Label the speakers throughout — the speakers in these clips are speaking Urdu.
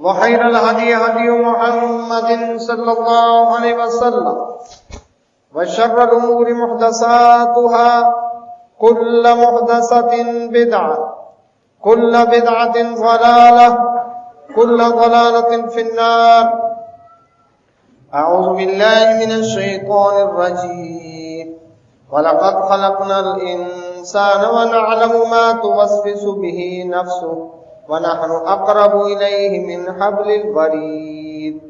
Speaker 1: وخير الهدي هدي محمد صلى الله عليه وسلم وشر الأمور محدثاتها كل محدثة بدعة كل بدعة ضلالة كل ضلالة في النار. أعوذ بالله من الشيطان الرجيم. ولقد خلقنا الإنسان ونعلم ما توسوس به نفسه ونحن أقرب إليه من حبل الوريد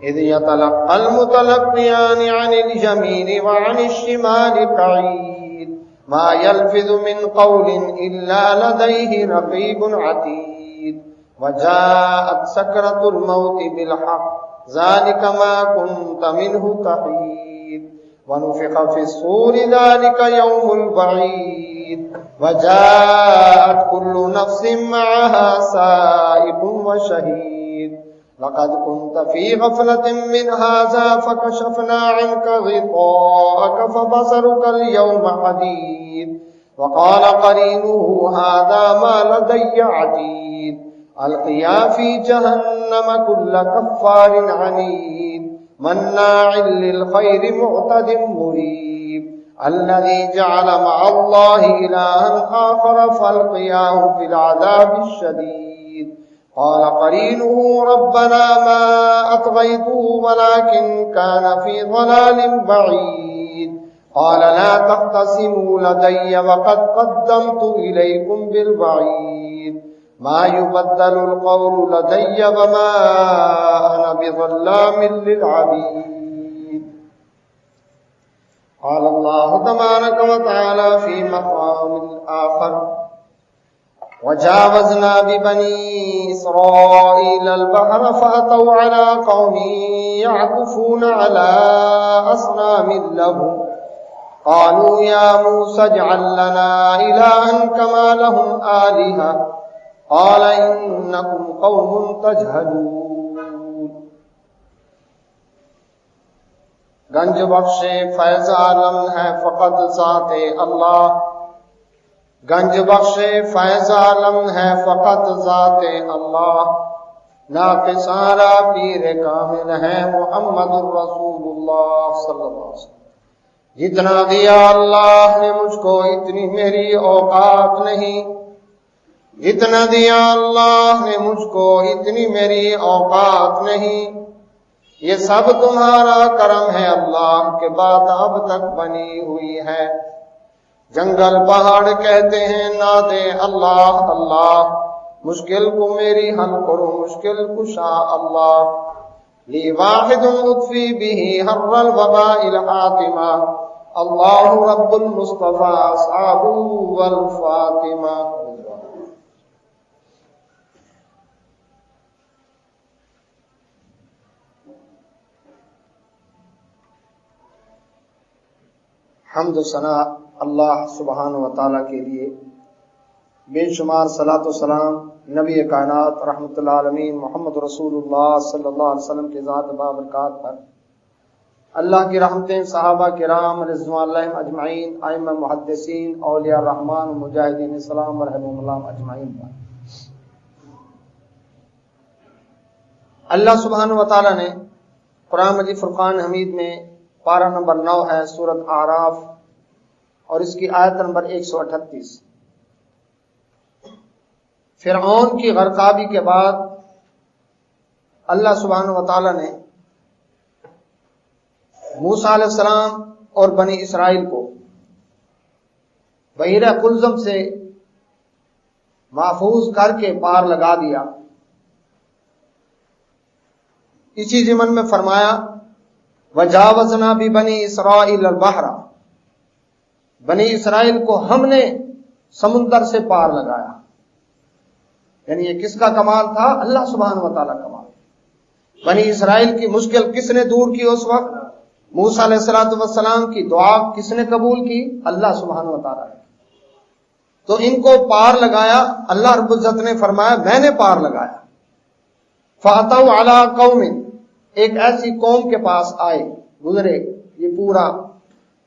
Speaker 1: إذ يتلقى المتلقيان عن اليمين وعن الشمال قعيد ما يلفظ من قول إلا لديه رقيب عتيد وجاءت سكرة الموت بالحق ذلك ما كنت منه تحيد ونفخ في الصور ذلك يوم الوعيد وجاءت كل نفس معها سائق وشهيد لقد كنت في غفلة من هذا فكشفنا عنك غطاءك فبصرك اليوم حديد وقال قرينه هذا ما لدي عتيد ألقيا في جهنم كل كفار عنيد مناع للخير معتد مريب الذي جعل مع الله إلها آخر فألقياه في العذاب الشديد قال قرينه ربنا ما أطغيته ولكن كان في ضلال بعيد قال لا تختصموا لدي وقد قدمت إليكم بالوعيد ما يبدل القول لدي وما أنا بظلام للعبيد. قال الله تبارك وتعالى في مقام آخر وجاوزنا ببني إسرائيل البحر فأتوا على قوم يعكفون على أصنام لهم قالوا يا موسى اجعل لنا إلها كما لهم آلهة قال إنكم قوم تجهلون. گنج بخش فیض عالم ہے فقط ذات اللہ گنج بخش فیض عالم ہے فقط ذات اللہ ناقصارا پیر کامل ہے محمد الرسول اللہ صلی اللہ علیہ وسلم. جتنا دیا اللہ نے مجھ کو اتنی میری اوقات نہیں جتنا دیا اللہ نے مجھ کو اتنی میری اوقات نہیں یہ سب تمہارا کرم ہے اللہ کے بعد اب تک بنی ہوئی ہے. جنگل پہاڑ کہتے ہیں ناد اللہ اللہ مشکل کو میری حل کرو مشکل کشا اللہ لی واحد اطفی به حر الوباء الحاتمہ اللہ رب المصطفى اصحاب والفاطمہ. حمد و ثنا اللہ سبحانہ و تعالیٰ کے لیے. بے شمار صلاۃ و سلام نبی کائنات رحمۃ اللہ عالمین محمد رسول اللہ صلی اللہ علیہ وسلم کے ذات بابرکات پر. اللہ کی رحمتیں صحابہ کرام رضوان اللہ اجمعین ائمہ محدثین اولیاء الرحمن مجاہدین اسلام رحمہم اللہ اجمعین پر. اللہ سبحانہ و تعالیٰ نے قرآن مجید فرقان حمید میں پارہ نمبر 9 ہے سورۃ اعراف اور اس کی آیت نمبر 138. فرعون کی غرقابی کے بعد اللہ سبحانہ و تعالی نے موسیٰ علیہ السلام اور بنی اسرائیل کو بحیرہ قلزم سے محفوظ کر کے پار لگا دیا. اسی ضمن میں فرمایا وجاوزنا ببنی اسرائیل البحر بنی اسرائیل کو ہم نے سمندر سے پار لگایا. یعنی یہ کس کا کمال تھا؟ اللہ سبحانہ و تعالیٰ کمال. بنی اسرائیل کی مشکل کس نے دور کی اس وقت؟ موسیٰ علیہ السلام کی دعا کس نے قبول کی؟ اللہ سبحانہ و تعالیٰ نے. تو ان کو پار لگایا. اللہ رب العزت نے فرمایا میں نے پار لگایا. فَأَتَوْا عَلَىٰ قَوْمٍ ایک ایسی قوم کے پاس آئے گزرے. یہ پورا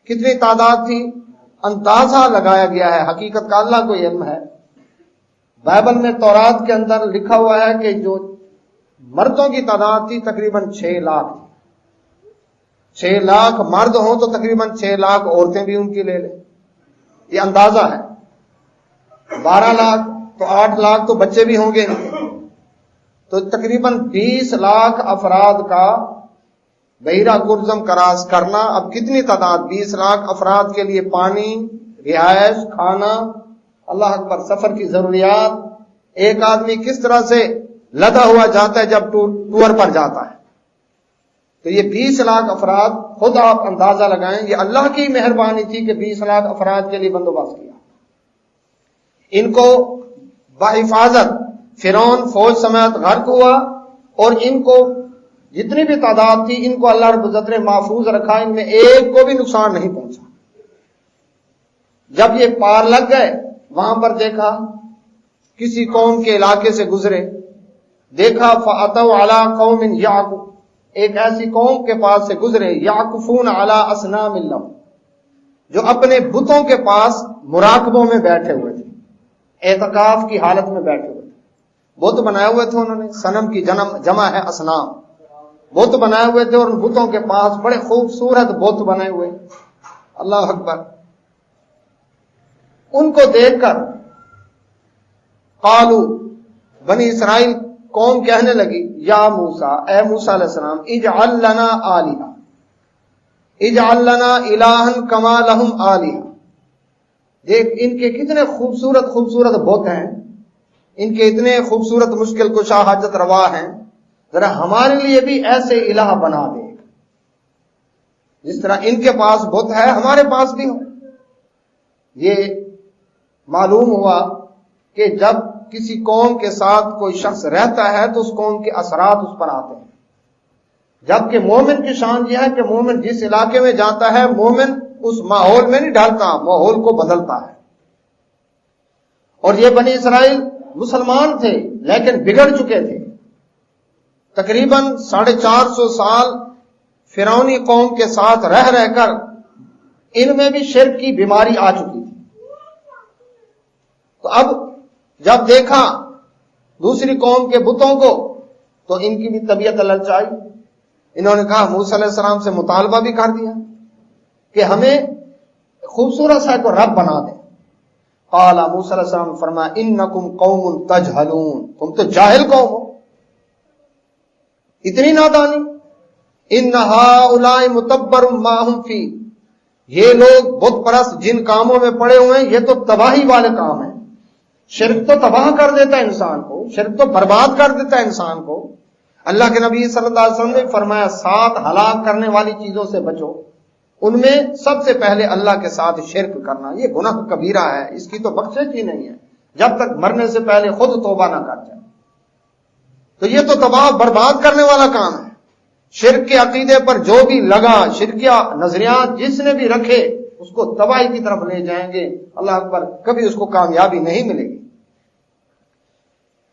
Speaker 1: کتنی تعداد تھی اندازہ لگایا گیا ہے, حقیقت کا اللہ کو علم ہے. بائبل میں تورات کے اندر لکھا ہوا ہے کہ جو مردوں کی تعداد تھی تقریباً 6 لاکھ. 6 لاکھ مرد ہوں تو تقریباً 6 لاکھ عورتیں بھی ان کی لے لیں. یہ اندازہ ہے. 12 لاکھ تو 8 لاکھ تو بچے بھی ہوں گے. تو تقریباً 20 لاکھ افراد کا بحیرہ کرزم کراس کرنا. اب کتنی تعداد؟ 20 لاکھ افراد کے لیے پانی، رہائش، کھانا، اللہ اکبر، سفر کی ضروریات. ایک آدمی کس طرح سے لدا ہوا جاتا ہے جب ٹور پر جاتا ہے. تو یہ 20 لاکھ افراد، خود آپ اندازہ لگائیں، یہ اللہ کی مہربانی تھی کہ 20 لاکھ افراد کے لیے بندوبست کیا. ان کو بحفاظت فرعون فوج سمیت غرق ہوا، اور ان کو جتنی بھی تعداد تھی ان کو اللہ رب العزت نے محفوظ رکھا. ان میں ایک کو بھی نقصان نہیں پہنچا. جب یہ پار لگ گئے، وہاں پر دیکھا کسی قوم کے علاقے سے گزرے، دیکھا فَأَتَوْا عَلَىٰ قَوْمٍ يَعْكُفُونَ، ایک ایسی قوم کے پاس سے گزرے، يَعْكُفُونَ عَلَىٰ أَصْنَامٍ لَّهُمْ، جو اپنے بتوں کے پاس مراقبوں میں بیٹھے ہوئے تھے، اعتکاف کی حالت میں بیٹھے ہوئے تھے. بت بنائے ہوئے تھے انہوں نے. صنم کی جمع ہے اصنام. بت بنائے ہوئے تھے، اور ان بتوں کے پاس بڑے خوبصورت بت بنے ہوئے. اللہ اکبر. ان کو دیکھ کر قالو، بنی اسرائیل قوم کہنے لگی، یا موسیٰ، اے موسیٰ علیہ السلام، اجعل لنا آلہہ، اجعل لنا الہا کما لہم آلہہ. دیکھ ان کے کتنے خوبصورت خوبصورت بت ہیں، ان کے اتنے خوبصورت مشکل کشا حاجت روا ہیں، ذرا ہمارے لیے بھی ایسے الہ بنا دے جس طرح ان کے پاس بت ہے ہمارے پاس بھی ہو. یہ معلوم ہوا کہ جب کسی قوم کے ساتھ کوئی شخص رہتا ہے تو اس قوم کے اثرات اس پر آتے ہیں. جبکہ مومن کی شان یہ ہے کہ مومن جس علاقے میں جاتا ہے، مومن اس ماحول میں نہیں ڈالتا، ماحول کو بدلتا ہے. اور یہ بنی اسرائیل مسلمان تھے لیکن بگڑ چکے تھے. تقریباً 450 سال فرعونی قوم کے ساتھ رہ کر ان میں بھی شرک کی بیماری آ چکی تھی. تو اب جب دیکھا دوسری قوم کے بتوں کو تو ان کی بھی طبیعت للچائی. انہوں نے کہا، موسیٰ علیہ السلام سے مطالبہ بھی کر دیا کہ ہمیں خوبصورت سا کو رب بنا دیں. قال، موسیٰ علیہ السلام فرمایا، انکم قوم تجہلون، تم تو جاہل قوم ہو، اتنی نادانی. ان ہؤلاء متبر ما هم فی، یہ لوگ بت پرست جن کاموں میں پڑے ہوئے ہیں یہ تو تباہی والے کام ہیں. شرک تو تباہ کر دیتا ہے انسان کو، شرک تو برباد کر دیتا ہے انسان کو. اللہ کے نبی صلی اللہ علیہ وسلم نے فرمایا 7 ہلاک کرنے والی چیزوں سے بچو. ان میں سب سے پہلے اللہ کے ساتھ شرک کرنا. یہ گناہ کبیرہ ہے، اس کی تو بخشش ہی نہیں ہے جب تک مرنے سے پہلے خود توبہ نہ کر جائے. تو یہ تو تباہ برباد کرنے والا کام ہے. شرک کے عقیدے پر جو بھی لگا، شرکیہ نظریات جس نے بھی رکھے، اس کو تباہی کی طرف لے جائیں گے. اللہ اکبر، کبھی اس کو کامیابی نہیں ملے گی.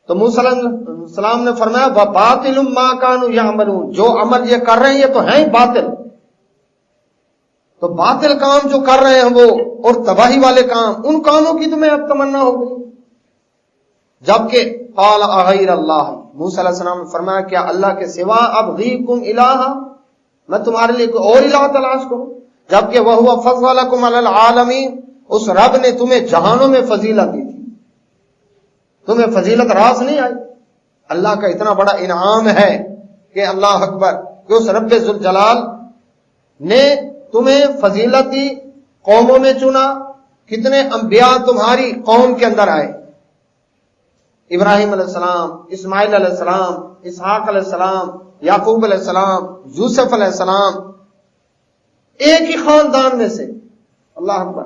Speaker 1: تو موسیٰ علیہ السلام نے فرمایا، وَبَاطِلٌ مَا كَانُوا يَعْمَلُونَ، جو عمل یہ کر رہے ہیں یہ تو ہیں ہی باطل. تو باطل کام جو کر رہے ہیں وہ، اور تباہی والے کام، ان کاموں کی تمہیں اب تمنا ہو گئی. جبکہ قال اغیر اللہ، موسیٰ علیہ السلام نے فرمایا، کیا اللہ کے سوا ابغیکم الہا، میں تمہارے لیے کوئی اور الہ تلاش کروں؟ جبکہ وہو فضلکم علی العالمین، اس رب نے تمہیں جہانوں میں فضیلت دی تھی، تمہیں فضیلت راس نہیں آئی. اللہ کا اتنا بڑا انعام ہے کہ اللہ اکبر، کہ اس رب ذوالجلال نے تمہیں فضیلت دی، قوموں میں چنا. کتنے انبیاء تمہاری قوم کے اندر آئے، ابراہیم علیہ السلام، اسماعیل علیہ السلام، اسحاق علیہ السلام، یعقوب علیہ السلام، یوسف علیہ السلام، ایک ہی خاندان میں سے. اللہ اکبر،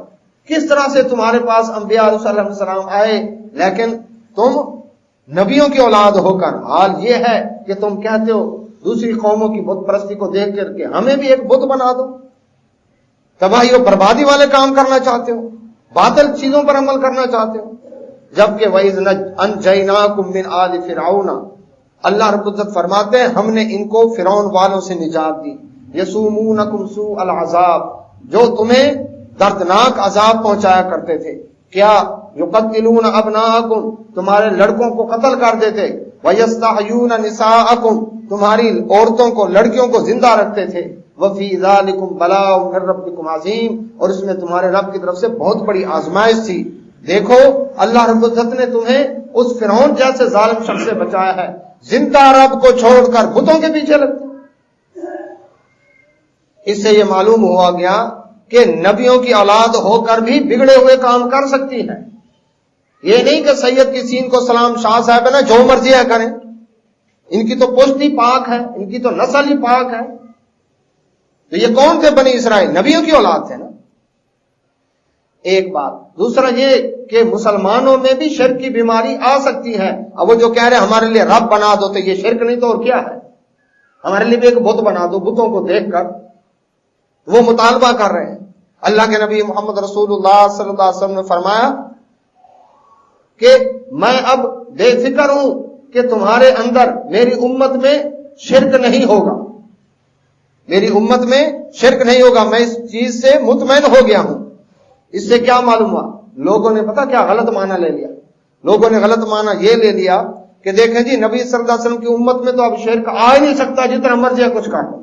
Speaker 1: کس طرح سے تمہارے پاس انبیاء علیہ السلام آئے، لیکن تم نبیوں کی اولاد ہو کر حال یہ ہے کہ تم کہتے ہو دوسری قوموں کی بت پرستی کو دیکھ کر کے ہمیں بھی ایک بت بنا دو. تباہی و بربادی والے کام کرنا چاہتے ہو، باطل چیزوں پر عمل کرنا چاہتے ہو. جبکہ وَإِذْ أَنْجَيْنَاكُمْ مِنْ آلِ فِرْعَوْنَ، اللہ رب العزت فرماتے ہیں ہم نے ان کو فرعون والوں سے نجات دی. يَسُومُونَكُمْ سُوءَ الْعَذَابِ، جو تمہیں دردناک عذاب پہنچایا کرتے تھے. کیا؟ يُقَتِّلُونَ أَبْنَاءَكُمْ، تمہارے لڑکوں کو قتل کر دیتے. وَيَسْتَحْيُونَ نِسَاءَكُمْ، تمہاری عورتوں کو، لڑکیوں کو زندہ رکھتے تھے. وَفِي ذَلِكُمْ بَلَاءٌ مِّن رَّبِّكُمْ عَظِيمٌ، اور اس میں تمہارے رب کی طرف سے بہت بڑی آزمائش تھی. دیکھو اللہ رب العزت نے تمہیں اس فرعون جیسے ظالم شخص سے بچایا ہے، زندہ رب کو چھوڑ کر بتوں کے پیچھے لگتے. اس سے یہ معلوم ہوا گیا کہ نبیوں کی اولاد ہو کر بھی بگڑے ہوئے کام کر سکتی ہے. یہ نہیں کہ سید کی سین کو سلام شاہ صاحب ہے نا جو مرضی ہے کریں، ان کی تو پشت ہی پاک ہے، ان کی تو نسل ہی پاک ہے. تو یہ کون تھے؟ بنی اسرائیل، نبیوں کی اولاد تھے نا. ایک بات. دوسرا یہ کہ مسلمانوں میں بھی شرک کی بیماری آ سکتی ہے. اب وہ جو کہہ رہے ہیں ہمارے لیے رب بنا دو، تو یہ شرک نہیں تو اور کیا ہے؟ ہمارے لیے بھی ایک بت بنا دو. بتوں کو دیکھ کر وہ مطالبہ کر رہے ہیں. اللہ کے نبی محمد رسول اللہ صلی اللہ علیہ وسلم نے فرمایا کہ میں اب بے فکر ہوں کہ تمہارے اندر میری امت میں شرک نہیں ہوگا، میری امت میں شرک نہیں ہوگا، میں اس چیز سے مطمئن ہو گیا ہوں. اس سے کیا معلوم ہوا؟ لوگوں نے پتہ کیا غلط معنی لے لیا. لوگوں نے غلط معنی یہ لے لیا کہ دیکھیں جی نبی صلی اللہ علیہ وسلم کی امت میں تو اب شرک آ ہی نہیں سکتا، جتنا مرضی کچھ کر لو،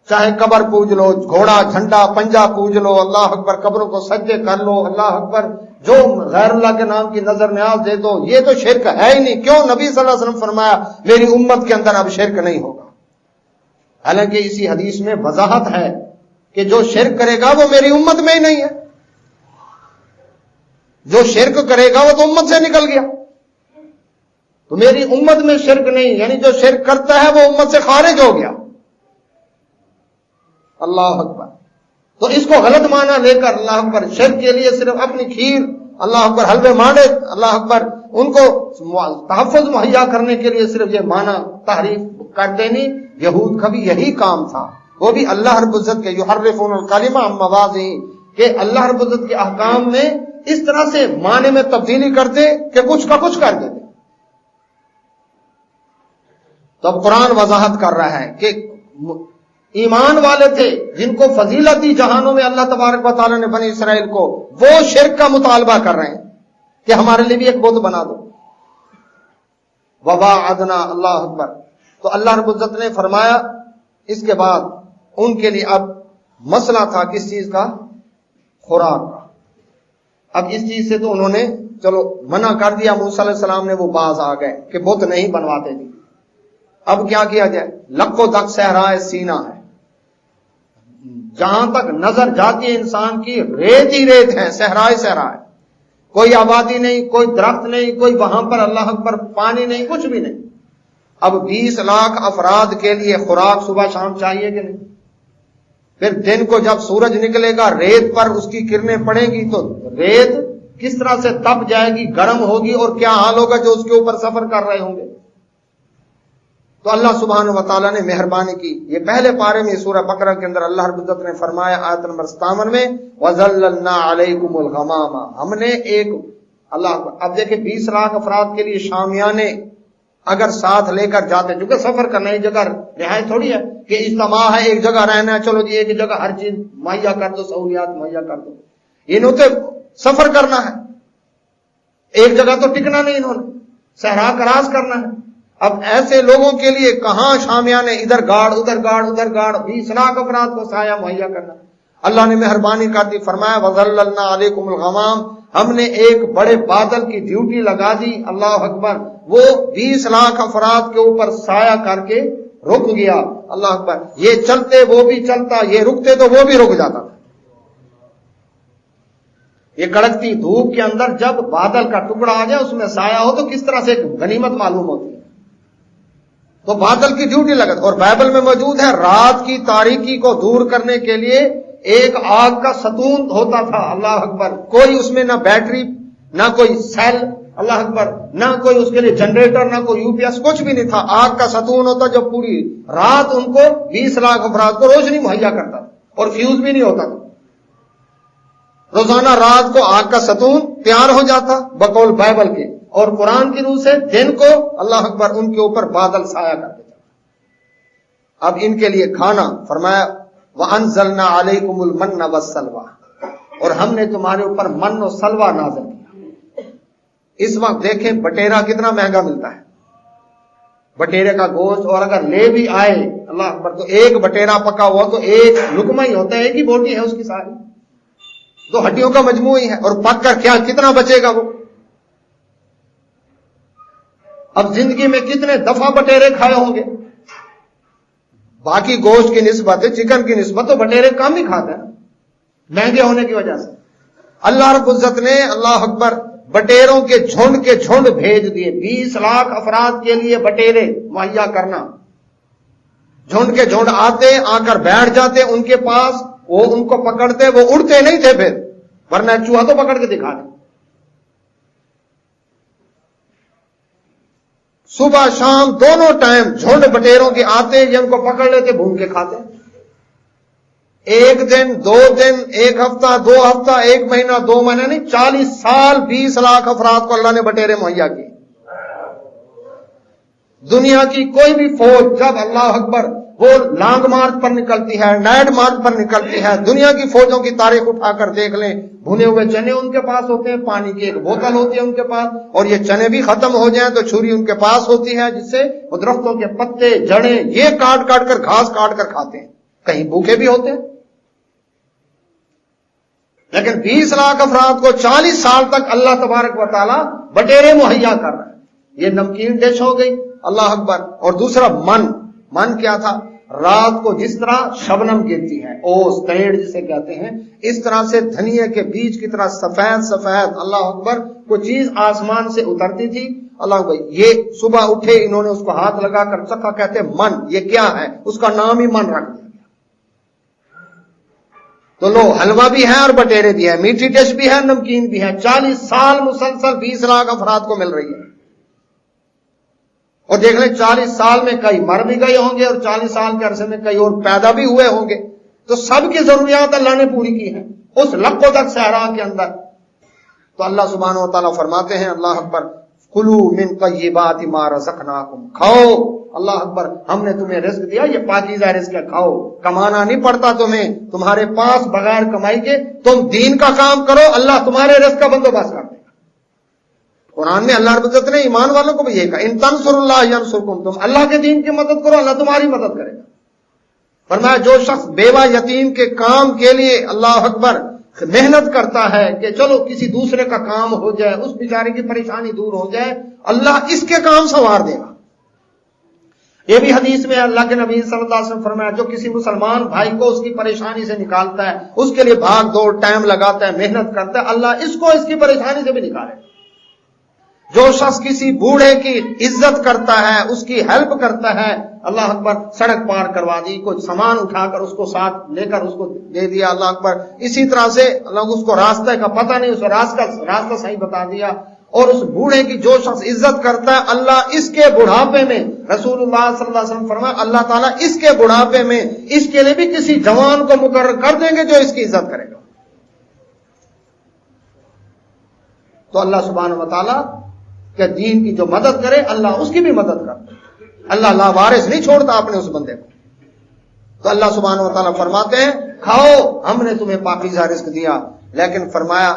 Speaker 1: چاہے قبر پوج لو، گھوڑا جھنڈا پنجا پوج لو، اللہ اکبر، قبروں کو سجدے کر لو، اللہ اکبر، جو غیر اللہ کے نام کی نظر نیاز دے دو، یہ تو شرک ہے ہی نہیں. کیوں؟ نبی صلی اللہ علیہ وسلم فرمایا میری امت کے اندر اب شرک نہیں ہوگا. حالانکہ اسی حدیث میں وضاحت ہے کہ جو شرک کرے گا وہ میری امت میں ہی نہیں ہے. جو شرک کرے گا وہ تو امت سے نکل گیا. تو میری امت میں شرک نہیں، یعنی جو شرک کرتا ہے وہ امت سے خارج ہو گیا. اللہ اکبر. تو اس کو غلط معنی لے کر اللہ اکبر شرک کے لیے صرف اپنی کھیر، اللہ اکبر، حلوے مانڈے، اللہ اکبر، ان کو تحفظ مہیا کرنے کے لیے صرف یہ معنی تحریف کر دینی. یہود کا بھی یہی کام تھا، وہ بھی اللہ رب العزت کے یحرفون الکلمۃ عن مواضعہ، کہ اللہ رب العزت کے احکام میں اس طرح سے معنی میں تبدیلی کرتے کہ کچھ کا کچھ کر دیتے. تو اب قرآن وضاحت کر رہا ہے کہ ایمان والے تھے جن کو فضیلت دی جہانوں میں اللہ تبارک و تعالیٰ نے بنی اسرائیل کو، وہ شرک کا مطالبہ کر رہے ہیں کہ ہمارے لیے بھی ایک بت بنا دو. وَوَاعَدْنَا، اللہ اکبر. تو اللہ رب العزت نے فرمایا اس کے بعد ان کے لیے اب مسئلہ تھا کس چیز کا؟ خوراک کا. اب اس چیز سے تو انہوں نے چلو منع کر دیا، موسیٰ علیہ السلام نے وہ باز آ گئے کہ بت نہیں بنواتے تھے. اب کیا کیا جائے؟ لکو دک صحرائے سینا ہے، جہاں تک نظر جاتی ہے انسان کی ریت ہی ریت ہے، صحرائے صحرا ہے، کوئی آبادی نہیں، کوئی درخت نہیں، کوئی وہاں پر اللہ اکبر پانی نہیں، کچھ بھی نہیں. اب 20 لاکھ افراد کے لیے خوراک صبح شام چاہیے کہ نہیں؟ پھر دن کو جب سورج نکلے گا ریت پر اس کی کرنیں پڑیں گی تو ریت کس طرح سے تپ جائے گی، گرم ہوگی، اور کیا حال ہوگا جو اس کے اوپر سفر کر رہے ہوں گے. تو اللہ سبحانہ و تعالیٰ نے مہربانی کی. یہ پہلے پارے میں سورہ بقرہ کے اندر اللہ رب العزت نے فرمایا آیت نمبر 57 میں وَظَلَّلْنَا عَلَيْكُمُ الْغَمَامَ، ہم نے ایک اللہ. اب دیکھیں 20 لاکھ افراد کے لیے شامیانے اگر ساتھ لے کر جاتے، چونکہ سفر کرنا ایک جگہ رہائش تھوڑی ہے کہ اجتماع ہے، ایک جگہ رہنا ہے، چلو جی ایک جگہ ہر چیز مہیا کر دو، سہولیات مہیا کر دو. انہوں تو سفر کرنا ہے، ایک جگہ تو ٹکنا نہیں، انہوں نے صحرا کراس کرنا ہے. اب ایسے لوگوں کے لیے کہاں شامیانے، ادھر گاڑ ادھر گاڑ ادھر گاڑ، 20 لاکھ افراد کو سایہ مہیا کرنا. اللہ نے مہربانی کر دی، فرمایا وَظَلَّلْنَا عَلَيْكُمُ الْغَمَامَ، ہم نے ایک بڑے بادل کی ڈیوٹی لگا دی، اللہ اکبر، وہ 20 لاکھ افراد کے اوپر سایہ کر کے رک گیا. اللہ اکبر. یہ چلتے وہ بھی چلتا، یہ رکتے تو وہ بھی رک جاتا تھا. یہ کڑکتی دھوپ کے اندر جب بادل کا ٹکڑا آ جائے اس میں سایہ ہو تو کس طرح سے غنیمت معلوم ہوتی ہے. تو بادل کی ڈیوٹی لگا. اور بائبل میں موجود ہے رات کی تاریکی کو دور کرنے کے لیے ایک آگ کا ستون ہوتا تھا. اللہ اکبر. کوئی اس میں نہ بیٹری، نہ کوئی سیل، اللہ اکبر، نہ کوئی اس کے لیے جنریٹر، نہ کوئی یو پی ایس، کچھ بھی نہیں تھا. آگ کا ستون ہوتا جو پوری رات ان کو 20 لاکھ افراد کو روشنی مہیا کرتا تھا، اور فیوز بھی نہیں ہوتا تھا. روزانہ رات کو آگ کا ستون تیار ہو جاتا بقول بائبل کے، اور قرآن کی روح سے دن کو اللہ اکبر ان کے اوپر بادل سایہ کرتے تھے. اب ان کے لیے کھانا فرمایا وَأَنزَلْنَا عَلَيْكُمُ الْمَنَّ وَالسَّلْوَىٰ، اور ہم نے تمہارے اوپر من و سلوہ نازل کیا. اس وقت دیکھیں بٹیرا کتنا مہنگا ملتا ہے، بٹیرے کا گوشت، اور اگر لے بھی آئے اللہ اکبر تو ایک بٹیرا پکا ہوا تو ایک لقمہ ہی ہوتا ہے، ایک ہی بوٹی ہے اس کی ساری، تو ہڈیوں کا مجموع ہی ہے، اور پک کر کیا کتنا بچے گا وہ؟ اب زندگی میں کتنے دفعہ بٹیرے کھائے ہوں گے؟ باقی گوشت کی نسبت، چکن کی نسبت تو بٹیرے کم ہی کھاتے ہیں مہنگے ہونے کی وجہ سے۔ اللہ رب العزت نے اللہ اکبر بٹیروں کے جھنڈ بھیج دیے، 20 لاکھ افراد کے لیے بٹیرے مہیا کرنا۔ جھنڈ کے جھنڈ آتے، آ کر بیٹھ جاتے ان کے پاس، وہ ان کو پکڑتے، وہ اڑتے نہیں تھے پھر، ورنہ چوہا تو پکڑ کے دکھا دیں۔ صبح شام دونوں ٹائم جھنڈ بٹیروں کے آتے، یہ ان کو پکڑ لیتے، بھون کے کھاتے۔ ایک دن، 2 دن، 1 ہفتہ، 2 ہفتہ، 1 مہینہ، 2 مہینے نہیں، 40 سال 20 لاکھ افراد کو اللہ نے بٹیرے مہیا کیے۔ دنیا کی کوئی بھی فوج جب اللہ اکبر وہ لانگ مارچ پر نکلتی ہے، نائٹ مارچ پر نکلتی ہے، دنیا کی فوجوں کی تاریخ اٹھا کر دیکھ لیں، بھنے ہوئے چنے ان کے پاس ہوتے ہیں، پانی کی ایک بوتل ہوتی ہے ان کے پاس، اور یہ چنے بھی ختم ہو جائیں تو چھری ان کے پاس ہوتی ہے، جس سے وہ درختوں کے پتے، جڑیں یہ کاٹ کاٹ کر، گھاس کاٹ کر کھاتے ہیں، کہیں بھوکے بھی ہوتے ہیں۔ لیکن 20 لاکھ افراد کو 40 سال تک اللہ تبارک و تعالی بٹیرے مہیا کر رہا ہے۔ یہ نمکین ڈش ہو گئی، اللہ اکبر۔ اور دوسرا من کیا تھا؟ رات کو جس طرح شبنم گرتی ہے، اوس تیڑ جسے کہتے ہیں، اس طرح سے دھنیے کے بیج کی طرح سفید سفید اللہ اکبر کوئی چیز آسمان سے اترتی تھی۔ اللہ اکبر، یہ صبح اٹھے انہوں نے اس کو ہاتھ لگا کر چکھا، کہتے من، یہ کیا ہے؟ اس کا نام ہی من رکھ دیا۔ تو لو، حلوہ بھی ہے اور بٹیرے بھی ہے، میٹھی ڈش بھی ہے، نمکین بھی ہے، 40 سال مسلسل 20 لاکھ افراد کو مل رہی ہے۔ اور دیکھ لیں 40 سال میں کئی مر بھی گئے ہوں گے، اور 40 سال کے عرصے میں کئی اور پیدا بھی ہوئے ہوں گے، تو سب کی ضروریات اللہ نے پوری کی ہیں اس لقوں تک صحرا کے اندر۔ تو اللہ سبحانہ و تعالیٰ فرماتے ہیں، اللہ اکبر، کلوا من طیبات ما رزقناکم، کھاؤ، اللہ اکبر، ہم نے تمہیں رزق دیا، یہ پاکیزہ رزق ہے، کھاؤ، کمانا نہیں پڑتا تمہیں، تمہارے پاس بغیر کمائی کے تم دین کا کام کرو، اللہ تمہارے رزق کا بندوبست کر دے گا۔ قرآن میں اللہ رب العزت نے ایمان والوں کو بھی یہ کہا، ان تنصروا اللہ ینصرکم، تم اللہ کے دین کی مدد کرو، اللہ تمہاری مدد کرے گا۔ فرمایا جو شخص بیوہ یتیم کے کام کے لیے اللہ اکبر محنت کرتا ہے کہ چلو کسی دوسرے کا کام ہو جائے، اس بیچارے کی پریشانی دور ہو جائے، اللہ اس کے کام سنوار دے گا۔ یہ بھی حدیث میں اللہ کے نبی صلی اللہ علیہ وسلم فرمایا، جو کسی مسلمان بھائی کو اس کی پریشانی سے نکالتا ہے، اس کے لیے بھاگ دوڑ ٹائم لگاتا ہے، محنت کرتا ہے، اللہ اس کو اس کی پریشانی سے بھی نکالے۔ جو شخص کسی بوڑھے کی عزت کرتا ہے، اس کی ہیلپ کرتا ہے، اللہ اکبر، سڑک پار کروا دی، کوئی سامان اٹھا کر اس کو ساتھ لے کر اس کو دے دیا، اللہ اکبر، اسی طرح سے اللہ اس کو راستہ کا پتہ نہیں، اس کو راستہ صحیح بتا دیا، اور اس بوڑھے کی جو شخص عزت کرتا ہے، اللہ اس کے بڑھاپے میں، رسول اللہ صلی اللہ علیہ وسلم فرمایا، اللہ تعالیٰ اس کے بڑھاپے میں اس کے لیے بھی کسی جوان کو مقرر کر دیں گے جو اس کی عزت کرے گا۔ تو اللہ سبحانہ و تعالیٰ کہ دین کی جو مدد کرے، اللہ اس کی بھی مدد کرتا ہے، اللہ لاوارث نہیں چھوڑتا اپنے اس بندے کو۔ تو اللہ سبحانہ و تعالیٰ فرماتے ہیں، کھاؤ، ہم نے تمہیں پاکیزہ رزق دیا، لیکن فرمایا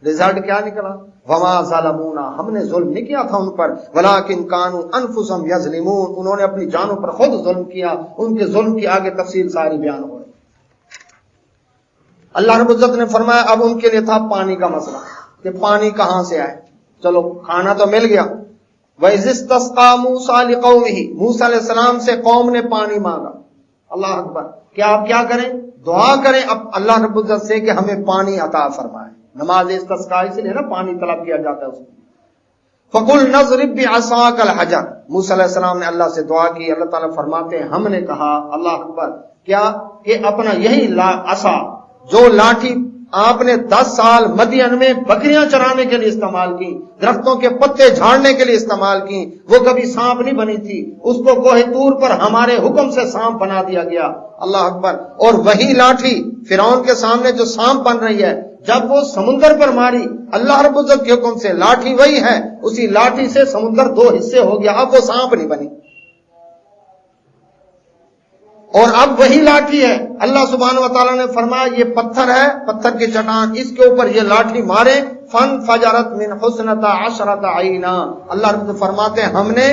Speaker 1: رزلٹ کیا نکلا؟ وما ظلمونا، ہم نے ظلم نہیں کیا تھا ان پر، ولکن کانوا انفسهم یظلمون، انہوں نے اپنی جانوں پر خود ظلم کیا۔ ان کے ظلم کی آگے تفصیل ساری بیان ہو رہی۔ اللہ رب العزت نے فرمایا اب ان کے لیے تھا پانی کا مسئلہ کہ پانی کہاں سے آئے۔ چلو کھانا تو مل گیا۔ وَإِذِ اسْتَسْقَىٰ مُوسَىٰ لِقَوْمِهِ، موسیٰ علیہ السلام سے قوم نے پانی مانگا۔ اللہ اکبر، کیا آپ کیا کریں؟ دعا کریں اب اللہ رب العزت سے کہ ہمیں پانی عطا فرمائے۔ نماز استسقاء اس لیے نا پانی طلب کیا جاتا ہے اس میں۔ فَقُلْ نَضْرِبْ بِعَصَاكَ الْحَجَرَ، موسیٰ علیہ السلام نے اللہ سے دعا کی۔ اللہ تعالیٰ فرماتے ہیں ہم نے کہا، اللہ اکبر، کیا کہ اپنا یہی عصا جو لاٹھی آپ نے 10 سال مدین میں بکریاں چرانے کے لیے استعمال کی، درختوں کے پتے جھاڑنے کے لیے استعمال کی، وہ کبھی سانپ نہیں بنی تھی، اس کو کوہ طور پر ہمارے حکم سے سانپ بنا دیا گیا۔ اللہ اکبر، اور وہی لاٹھی فرعون کے سامنے جو سانپ بن رہی ہے، جب وہ سمندر پر ماری اللہ رب العزت کے حکم سے، لاٹھی وہی ہے، اسی لاٹھی سے سمندر 2 حصے ہو گیا، اب وہ سانپ نہیں بنی، اور اب وہی لاٹھی ہے۔ اللہ سبحانہ و تعالیٰ نے فرمایا یہ پتھر ہے، پتھر کی چٹان، اس کے اوپر یہ لاٹھی مارے، فن فجرت من حسنتا عشرت عینا، اللہ رب فرماتے ہیں ہم نے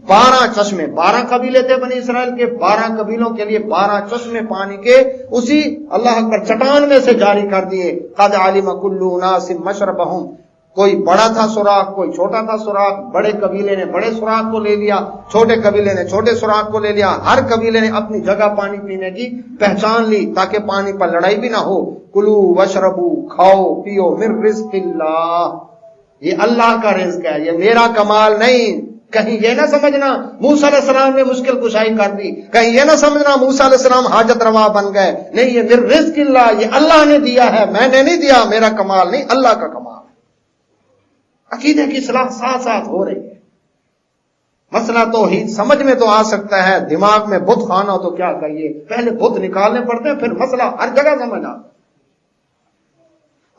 Speaker 1: 12 چشمے، 12 قبیلے تھے بنی اسرائیل کے، 12 قبیلوں کے لیے 12 چشمے پانی کے اسی اللہ اکبر چٹان میں سے جاری کر دیے. قد علم کل اناس مشربہم، کوئی بڑا تھا سوراخ، کوئی چھوٹا تھا سوراخ، بڑے قبیلے نے بڑے سوراخ کو لے لیا، چھوٹے قبیلے نے چھوٹے سوراخ کو لے لیا، ہر قبیلے نے اپنی جگہ پانی پینے کی پہچان لی تاکہ پانی پر لڑائی بھی نہ ہو. کلو وشربو، کھاؤ پیو، من رزق اللہ، یہ اللہ کا رزق ہے، یہ میرا کمال نہیں. کہیں یہ نہ سمجھنا موسیٰ علیہ السلام نے مشکل کشائی کر دی، کہیں یہ نہ سمجھنا موسیٰ علیہ السلام حاجت روا بن گئے. نہیں، یہ من رزق اللہ، یہ اللہ نے دیا ہے، میں نے نہیں دیا، میرا کمال نہیں، اللہ کا کمال. عقیدے کی اصلاح ساتھ ساتھ ہو رہی ہے. مسئلہ توحید سمجھ میں تو آ سکتا ہے، دماغ میں بت خانہ ہو تو کیا کہیے، پہلے بت نکالنے پڑتے ہیں، پھر مسئلہ ہر جگہ سمجھ آتا.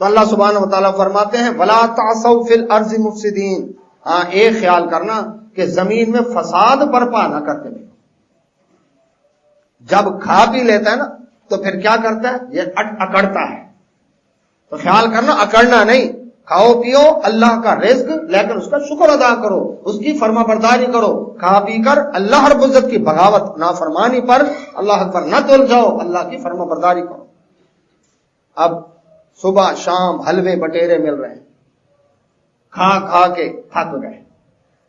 Speaker 1: تو اللہ سبحانہ وتعالیٰ فرماتے ہیں وَلَا تَعْثَوْا فِي الْأَرْضِ مُفْسِدِينَ. ہاں، ایک خیال کرنا کہ زمین میں فساد برپا نہ کرتے رہو. جب کھا پی لیتا ہے نا تو پھر کیا کرتا ہے، یہ اکڑتا ہے. تو خیال کرنا اکڑنا نہیں، کھاؤ پیو اللہ کا رزق، لیکن اس کا شکر ادا کرو، اس کی فرما برداری کرو. کھا پی کر اللہ رب العزت کی بغاوت نافرمانی پر اللہ پر نہ تل جاؤ، اللہ کی فرما برداری کرو. اب صبح شام حلوے بٹیرے مل رہے ہیں، کھا کھا کے تھک گئے،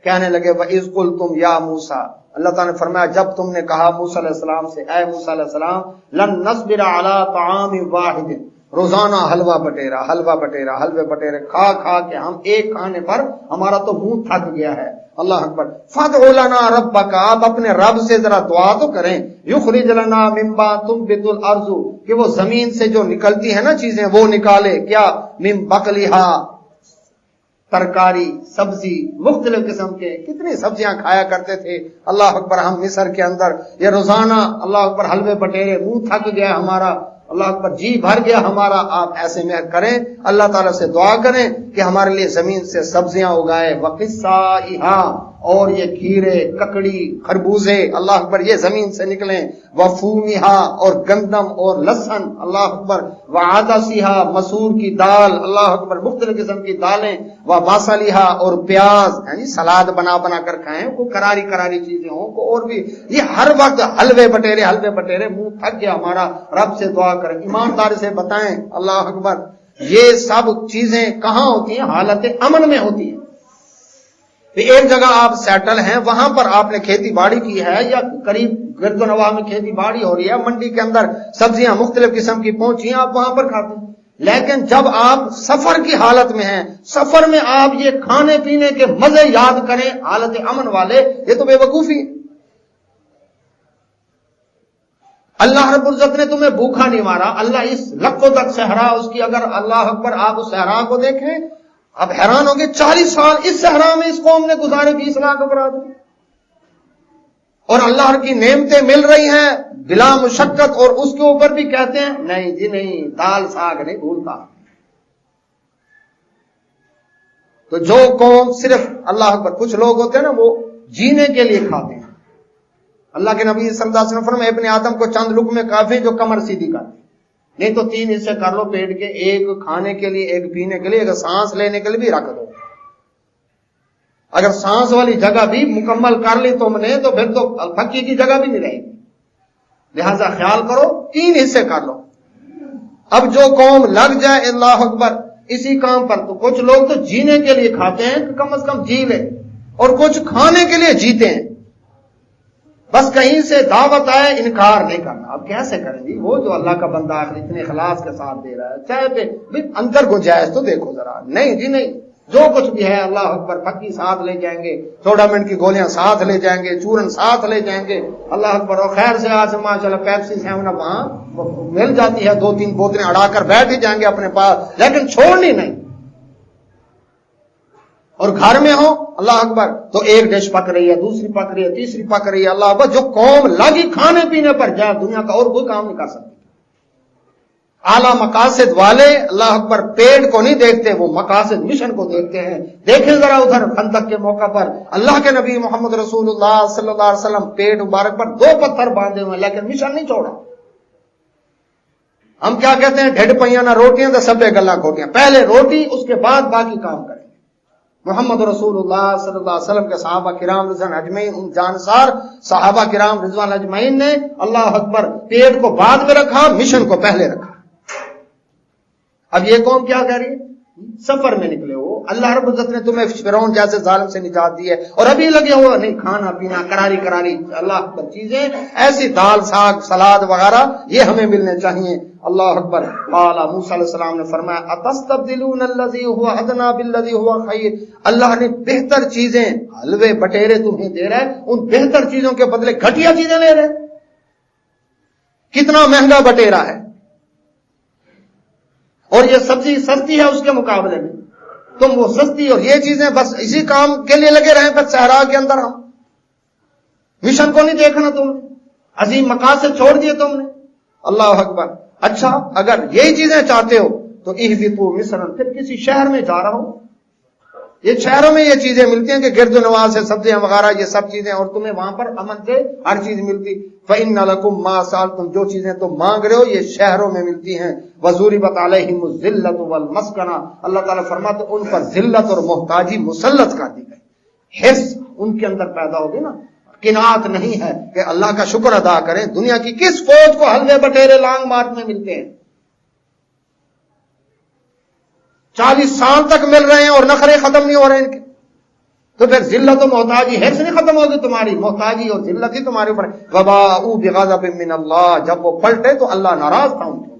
Speaker 1: کہنے لگے وَإِذْ قُلْتُمْ يَا مُوسَىٰ، اللہ تعالیٰ نے فرمایا جب تم نے کہا موسیٰ علیہ السلام سے، اے موسیٰ علیہ السلام، لَن نَصْبِرَ عَلَىٰ طَعَامٍ وَاحِدٍ، روزانہ حلوہ بٹیرا حلوہ بٹیرا حلوے بٹیرے کھا کھا کے ہم ایک کھانے پر ہمارا تو منہ تھک گیا ہے. اللہ اکبر. فَادْعُ لَنَا رَبَّكَ، آپ اپنے رب سے ذرا دعا تو کریں. يُخْرِجْ لَنَا مِمَّا تُنبِتُ الْأَرْضُ، کہ وہ زمین سے جو نکلتی ہے نا چیزیں وہ نکالے. کیا؟ مِن بَقْلِهَا، ترکاری سبزی مختلف قسم کے، کتنی سبزیاں کھایا کرتے تھے. اللہ اکبر. ہم مصر کے اندر یہ روزانہ اللہ اکبر حلوے بٹیرے، منہ تھک گیا ہمارا، اللہ اکبر جی بھر گیا ہمارا. آپ ایسے میں کریں، اللہ تعالیٰ سے دعا کریں کہ ہمارے لیے زمین سے سبزیاں اگائے. وَقِصَّائِهَا، اور یہ کھیرے ککڑی خربوزے اللہ اکبر یہ زمین سے نکلیں. وَفُومِهَا، اور گندم اور لہسن اللہ اکبر. وَعَدَسِهَا، مسور کی دال اللہ اکبر، مختلف قسم کی دالیں. وَبَصَلِهَا، اور پیاز، یعنی سلاد بنا بنا کر کھائیں، کو کراری کراری چیزیں ہوں کو اور بھی. یہ ہر وقت حلوے بٹیرے منہ تھک گیا ہمارا. رب سے دعا کریں، ایمانداری سے بتائیں اللہ اکبر یہ سب چیزیں کہاں ہوتی ہیں؟ حالت امن میں ہوتی ہیں. ایک جگہ آپ سیٹل ہیں، وہاں پر آپ نے کھیتی باڑی کی ہے، یا قریب گرد و نواح میں کھیتی باڑی ہو رہی ہے، منڈی کے اندر سبزیاں مختلف قسم کی پہنچی ہیں، آپ وہاں پر کھاتے ہیں. لیکن جب آپ سفر کی حالت میں ہیں، سفر میں آپ یہ کھانے پینے کے مزے یاد کریں حالت امن والے، یہ تو بے وقوفی ہے. اللہ رب العزت نے تمہیں بھوکا نہیں مارا. اللہ اس لکھوں تک صحرا اس کی، اگر اللہ اکبر آپ اس صحرا کو دیکھیں اب حیران ہوگے، 40 سال اس صحرا میں اس قوم نے گزارے کی اصلاح کو برا دی، اور اللہ کی نعمتیں مل رہی ہیں بلا مشقت، اور اس کے اوپر بھی کہتے ہیں نہیں جی نہیں، دال ساگ نہیں بھولتا. تو جو قوم صرف اللہ اکبر، کچھ لوگ ہوتے ہیں نا وہ جینے کے لیے کھاتے ہیں. اللہ کے نبی صلی اللہ علیہ وسلم فرمایا ابن آدم کو چند لقمے کافی جو کمر سیدھی کرتے، نہیں تو 3 حصے کر لو پیٹ کے، ایک کھانے کے لیے، ایک پینے کے لیے، ایک سانس لینے کے لیے بھی رکھ دو. اگر سانس والی جگہ بھی مکمل کر لی تم نے تو پھر تو پکی کی جگہ بھی نہیں رہے گی. لہذا خیال کرو 3 حصے کر لو. اب جو قوم لگ جائے اللہ اکبر اسی کام پر، تو کچھ لوگ تو جینے کے لیے کھاتے ہیں کہ کم از کم جی لے، اور کچھ کھانے کے لیے جیتے ہیں. بس کہیں سے دعوت آئے انکار نہیں کرنا. اب کیسے کریں گی؟ وہ جو اللہ کا بندہ اتنے اخلاص کے ساتھ دے رہا ہے، چاہے پہ اندر گنجائش تو دیکھو ذرا. نہیں جی نہیں، جو کچھ بھی ہے اللہ اکبر، پکی ساتھ لے جائیں گے، سوڈا منٹ کی گولیاں ساتھ لے جائیں گے، چورن ساتھ لے جائیں گے اللہ اکبر. اور خیر سے آج ماشاءاللہ پیپسی 7 اپ وہاں مل جاتی ہے، 2-3 بوتلیں اڑا کر بیٹھ ہی جائیں گے اپنے پاس، لیکن چھوڑنی نہیں. اور گھر میں ہو اللہ اکبر تو ایک ڈش پک رہی ہے، دوسری پک رہی ہے، تیسری پک رہی ہے. اللہ اکبر جو قوم لگی کھانے پینے پر جائے دنیا کا اور کوئی کام نہیں کر سکتی. اعلیٰ مقاصد والے اللہ اکبر پیٹ کو نہیں دیکھتے، وہ مقاصد مشن کو دیکھتے ہیں. دیکھیں ذرا ادھر خندق کے موقع پر اللہ کے نبی محمد رسول اللہ صلی اللہ علیہ وسلم پیٹ مبارک پر 2 پتھر باندھے ہوئے لیکن مشن نہیں چھوڑا. ہم کیا کہتے ہیں؟ ڈھڈ پہیاں نہ روٹیاں تو سبے گلا کھوٹیاں، پہلے روٹی اس کے بعد باقی کام کریں. محمد رسول اللہ صلی اللہ علیہ وسلم کے صحابہ کرام رضوان اجمعین، ان جانسار صحابہ کرام رضوان اجمعین نے اللہ اکبر پیٹ کو بعد میں رکھا، مشن کو پہلے رکھا۔ اب یہ قوم کیا کر رہی ہے؟ سفر میں نکلے ہو، اللہ رب العزت نے تمہیں فرعون جیسے ظالم سے نجات دی ہے، اور ابھی لگے ہو نہیں کھانا پینا کراری کراری اللہ اکبر چیزیں، ایسی دال ساگ سلاد وغیرہ یہ ہمیں ملنے چاہیے۔ اللہ اکبر۔ قال موسیٰ علیہ السلام نے فرمایا اتستبدلون الذی هو ادنی بالذی هو خیر، اللہ نے بہتر چیزیں، حلوے بٹیرے تمہیں دے رہا ہے، ان بہتر چیزوں کے بدلے گھٹیا چیزیں لے رہے۔ کتنا مہنگا بٹیرا ہے، اور یہ سبزی سستی ہے اس کے مقابلے میں، تم وہ سستی اور یہ چیزیں بس اسی کام کے لیے لگے رہے بس صحرا کے اندر۔ ہم مشن کو نہیں دیکھنا تم نے، عظیم مقاصد چھوڑ دیے تم نے۔ اللہ اکبر۔ اچھا اگر یہی چیزیں چاہتے ہو تو اہبطوا مصر، پھر کسی شہر میں جا رہا ہو، یہ شہروں میں یہ چیزیں ملتی ہیں کہ گرد و نواز ہے، سبزیاں وغیرہ یہ سب چیزیں، اور تمہیں وہاں پر امن سے ہر چیز ملتی۔ فإن لكم ما سألتم، جو چیزیں تم مانگ رہے ہو یہ شہروں میں ملتی ہیں۔ وضربت علیہم الذلۃ والمسکنہ، اللہ تعالیٰ فرماتے ان پر ذلت اور محتاجی مسلط کر دی گئی، حرص ان کے اندر پیدا ہوگی نا، قناعت نہیں ہے کہ اللہ کا شکر ادا کریں۔ دنیا کی کس فوج کو حلوے بٹیرے لانگ مارچ میں ملتے ہیں؟ 40 سال تک مل رہے ہیں اور نخرے ختم نہیں ہو رہے ان کے، تو پھر ذلت و محتاجی حرص نہیں ختم ہوگی تمہاری، محتاجی اور ذلت ہی تمہارے اوپر۔ وباءوا بغضب من اللہ، جب وہ پلٹے تو اللہ ناراض تھا ان کے۔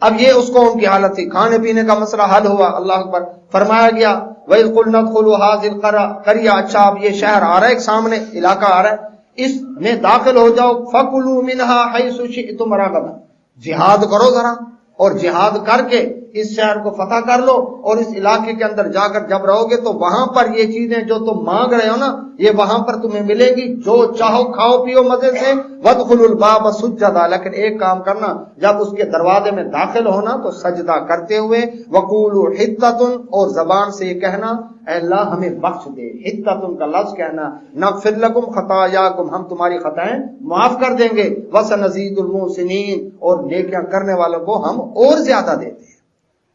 Speaker 1: اب یہ اس قوم کی حالت تھی، کھانے پینے کا مسئلہ حل ہوا، اللہ اکبر۔ فرمایا گیا وَإِذْ قُلْنَا ادْخُلُوا هَٰذِهِ الْقَرْيَةَ، اچھا اب یہ شہر آ رہا ہے، ایک سامنے علاقہ آ رہا ہے، اس میں داخل ہو جاؤ، فَكُلُوا مِنْهَا حَيْثُ شِئْتُمْ رَغَدًا، جہاد کرو ذرا، اور جہاد کر کے اس شہر کو فتح کر لو، اور اس علاقے کے اندر جا کر جب رہو گے تو وہاں پر یہ چیزیں جو تم مانگ رہے ہو نا یہ وہاں پر تمہیں ملے گی، جو چاہو کھاؤ پیو مزے سے۔ وَادْخُلُوا الْبَابَ سُجَّدًا، لیکن ایک کام کرنا، جب اس کے دروازے میں داخل ہونا تو سجدہ کرتے ہوئے، وَقُولُوا حِطَّةٌ، اور زبان سے یہ کہنا اے اللہ ہمیں بخش دے، حِطَّةٌ کا لفظ کہنا، نَغْفِرْ لَكُمْ خَطَايَاكُمْ، ہم تمہاری خطائیں معاف کر دیں گے، وَسَنَزِيدُ الْمُحْسِنِينَ، اور نیکیاں کرنے والوں کو ہم اور زیادہ دیتے ہیں۔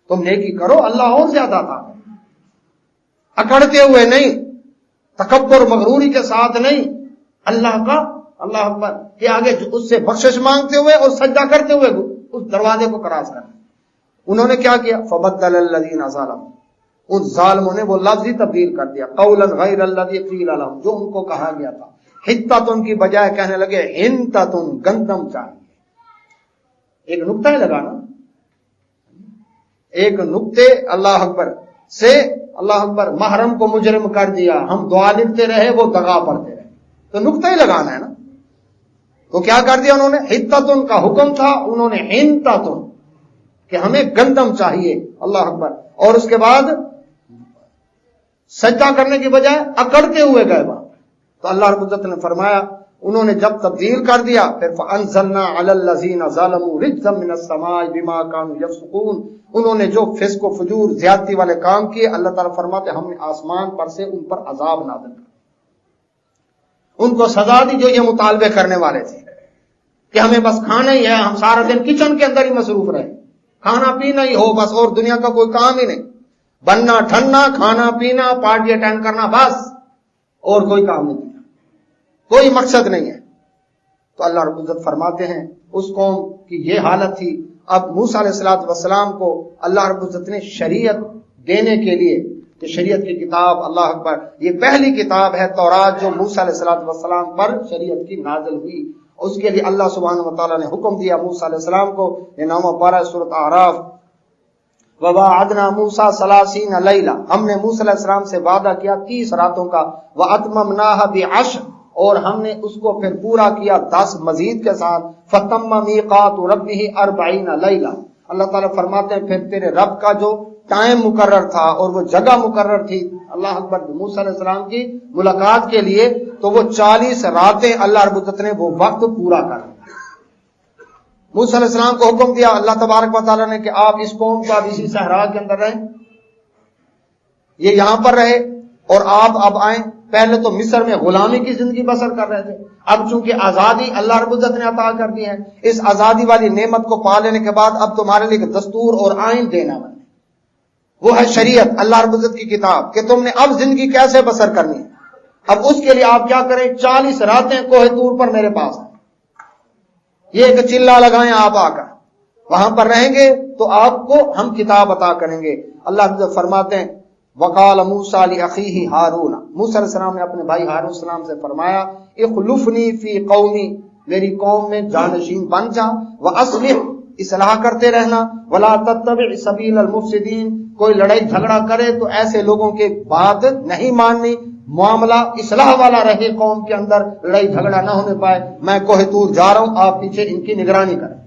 Speaker 1: تم نیکی کرو اللہ اور زیادہ تھا، اکڑتے ہوئے نہیں، تکبر مغروری کے ساتھ نہیں، اللہ کا اللہ اکبر کہ آگے اس سے بخشش مانگتے ہوئے اور سجدہ کرتے ہوئے اس دروازے کو کراس کرنا۔ انہوں نے کیا کیا؟ فبدل الذین ظلموا، ان ظالموں نے وہ لفظ ہی تبدیل کر دیا، قولا غیر الذی قیل لهم، جو ان کو کہا گیا تھا۔ حطۃ کی بجائے کہنے لگے حنطۃ، گندم چاہیے۔ ایک نقطہ ہی لگانا، ایک نقطے اللہ اکبر سے اللہ اکبر محرم کو مجرم کر دیا، ہم دعا لکھتے رہے وہ دغا پڑتے رہے، تو نقطہ ہی لگانا ہے نا۔ تو کیا کر دیا انہوں نے؟ حطۃ کا حکم تھا، انہوں نے حنطۃ کہ ہمیں گندم چاہیے، اللہ اکبر، اور اس کے بعد سجدہ کرنے کی بجائے اکڑتے ہوئے گئے وہاں۔ تو اللہ رب العزت نے فرمایا انہوں نے جب تبدیل کر دیا، پھر فَأَنزَلْنَا عَلَى الَّذِينَ ظَلَمُوا رِجْزًا مِّنَ السَّمَاءِ بِمَا كَانُوا يَفْسُقُونَ، انہوں نے جو فسق و فجور زیادتی والے کام کیے، اللہ تعالیٰ فرماتے ہم نے آسمان پر سے ان پر عذاب نازل کر، ان کو سزا دی جو یہ مطالبے کرنے والے تھے کہ ہمیں بس کھانا ہی ہے، ہم سارا دن کچن کے اندر ہی مصروف رہے، کھانا پینا ہی ہو بس، اور دنیا کا کوئی کام ہی نہیں، بننا ٹھننا، کھانا پینا، پارٹی اٹینڈ کرنا، بس اور کوئی کام نہیں، کوئی مقصد نہیں ہے۔ تو اللہ رب العزت فرماتے ہیں اس قوم کی یہ حالت تھی۔ اب موسیٰ علیہ السلام کو اللہ رب العزت نے شریعت دینے کے لیے، کہ شریعت کی کتاب اللہ اکبر، یہ پہلی کتاب ہے تورات جو موسیٰ علیہ السلام پر شریعت کی نازل ہوئی، اس کے لیے اللہ سبحانہ وتعالیٰ نے حکم دیا موسیٰ علیہ السلام کو، یہ 9واں پارہ سورۃ اعراف، وَوَعَدْنَا مُوسَىٰ 30 لَيْلَةً، ہم نے موسیٰ علیہ السلام سے وعدہ کیا 30 راتوں کا، وَأَتْمَمْنَاهَا بِعَشْرٍ، اور ہم نے اس کو پھر پورا کیا 10 مزید کے ساتھ، فَتَمَّ مِيقَاتُ رَبِّهِ 40 لَيْلَةً، اللہ تعالیٰ فرماتے ہیں پھر تیرے رب کا جو ٹائم مقرر تھا اور وہ جگہ مقرر تھی اللہ اکبر موسیٰ علیہ السلام کی ملاقات کے لیے، تو وہ 40 راتیں اللہ رب العزت نے وہ وقت پورا کر دیا۔ موسیٰ علیہ السلام کو حکم دیا اللہ تبارک و تعالیٰ نے کہ آپ اس قوم کو اب اسی صحرا کے اندر رہیں، یہ یہاں پر رہے، اور آپ اب آئیں۔ پہلے تو مصر میں غلامی کی زندگی بسر کر رہے تھے، اب چونکہ آزادی اللہ رب العزت نے عطا کر دی ہے، اس آزادی والی نعمت کو پا لینے کے بعد اب تمہارے لیے دستور اور آئین دینا بنے، وہ ہے شریعت، اللہ رب العزت کی کتاب کہ تم نے اب زندگی کیسے بسر کرنی ہے۔ اب اس کے لیے آپ کیا کریں، 40 راتیں کوہ طور پر میرے پاس ہیں، یہ کہ چلا لگائیں آپ آ کر وہاں پر رہیں گے تو آپ کو ہم کتاب عطا کریں گے۔ اللہ رب العزت فرماتے ہیں وقال موسیٰ لأخیہ ہارون، موسیٰ علیہ السلام نے اپنے بھائی ہارون السلام سے فرمایا اخلفنی فی قومی، میری قوم میں جانشین بن جا، وَأَصْلِحْ، اصلاح کرتے رہنا، وَلَا تَتَّبِعْ سَبِيلَ الْمُفْسِدِينَ، کوئی لڑائی جھگڑا کرے تو ایسے لوگوں کے بات نہیں ماننی، معاملہ اصلاح والا رہے، قوم کے اندر لڑائی جھگڑا نہ ہونے پائے، میں کوہ طور جا رہا ہوں، آپ پیچھے ان کی نگرانی کریں۔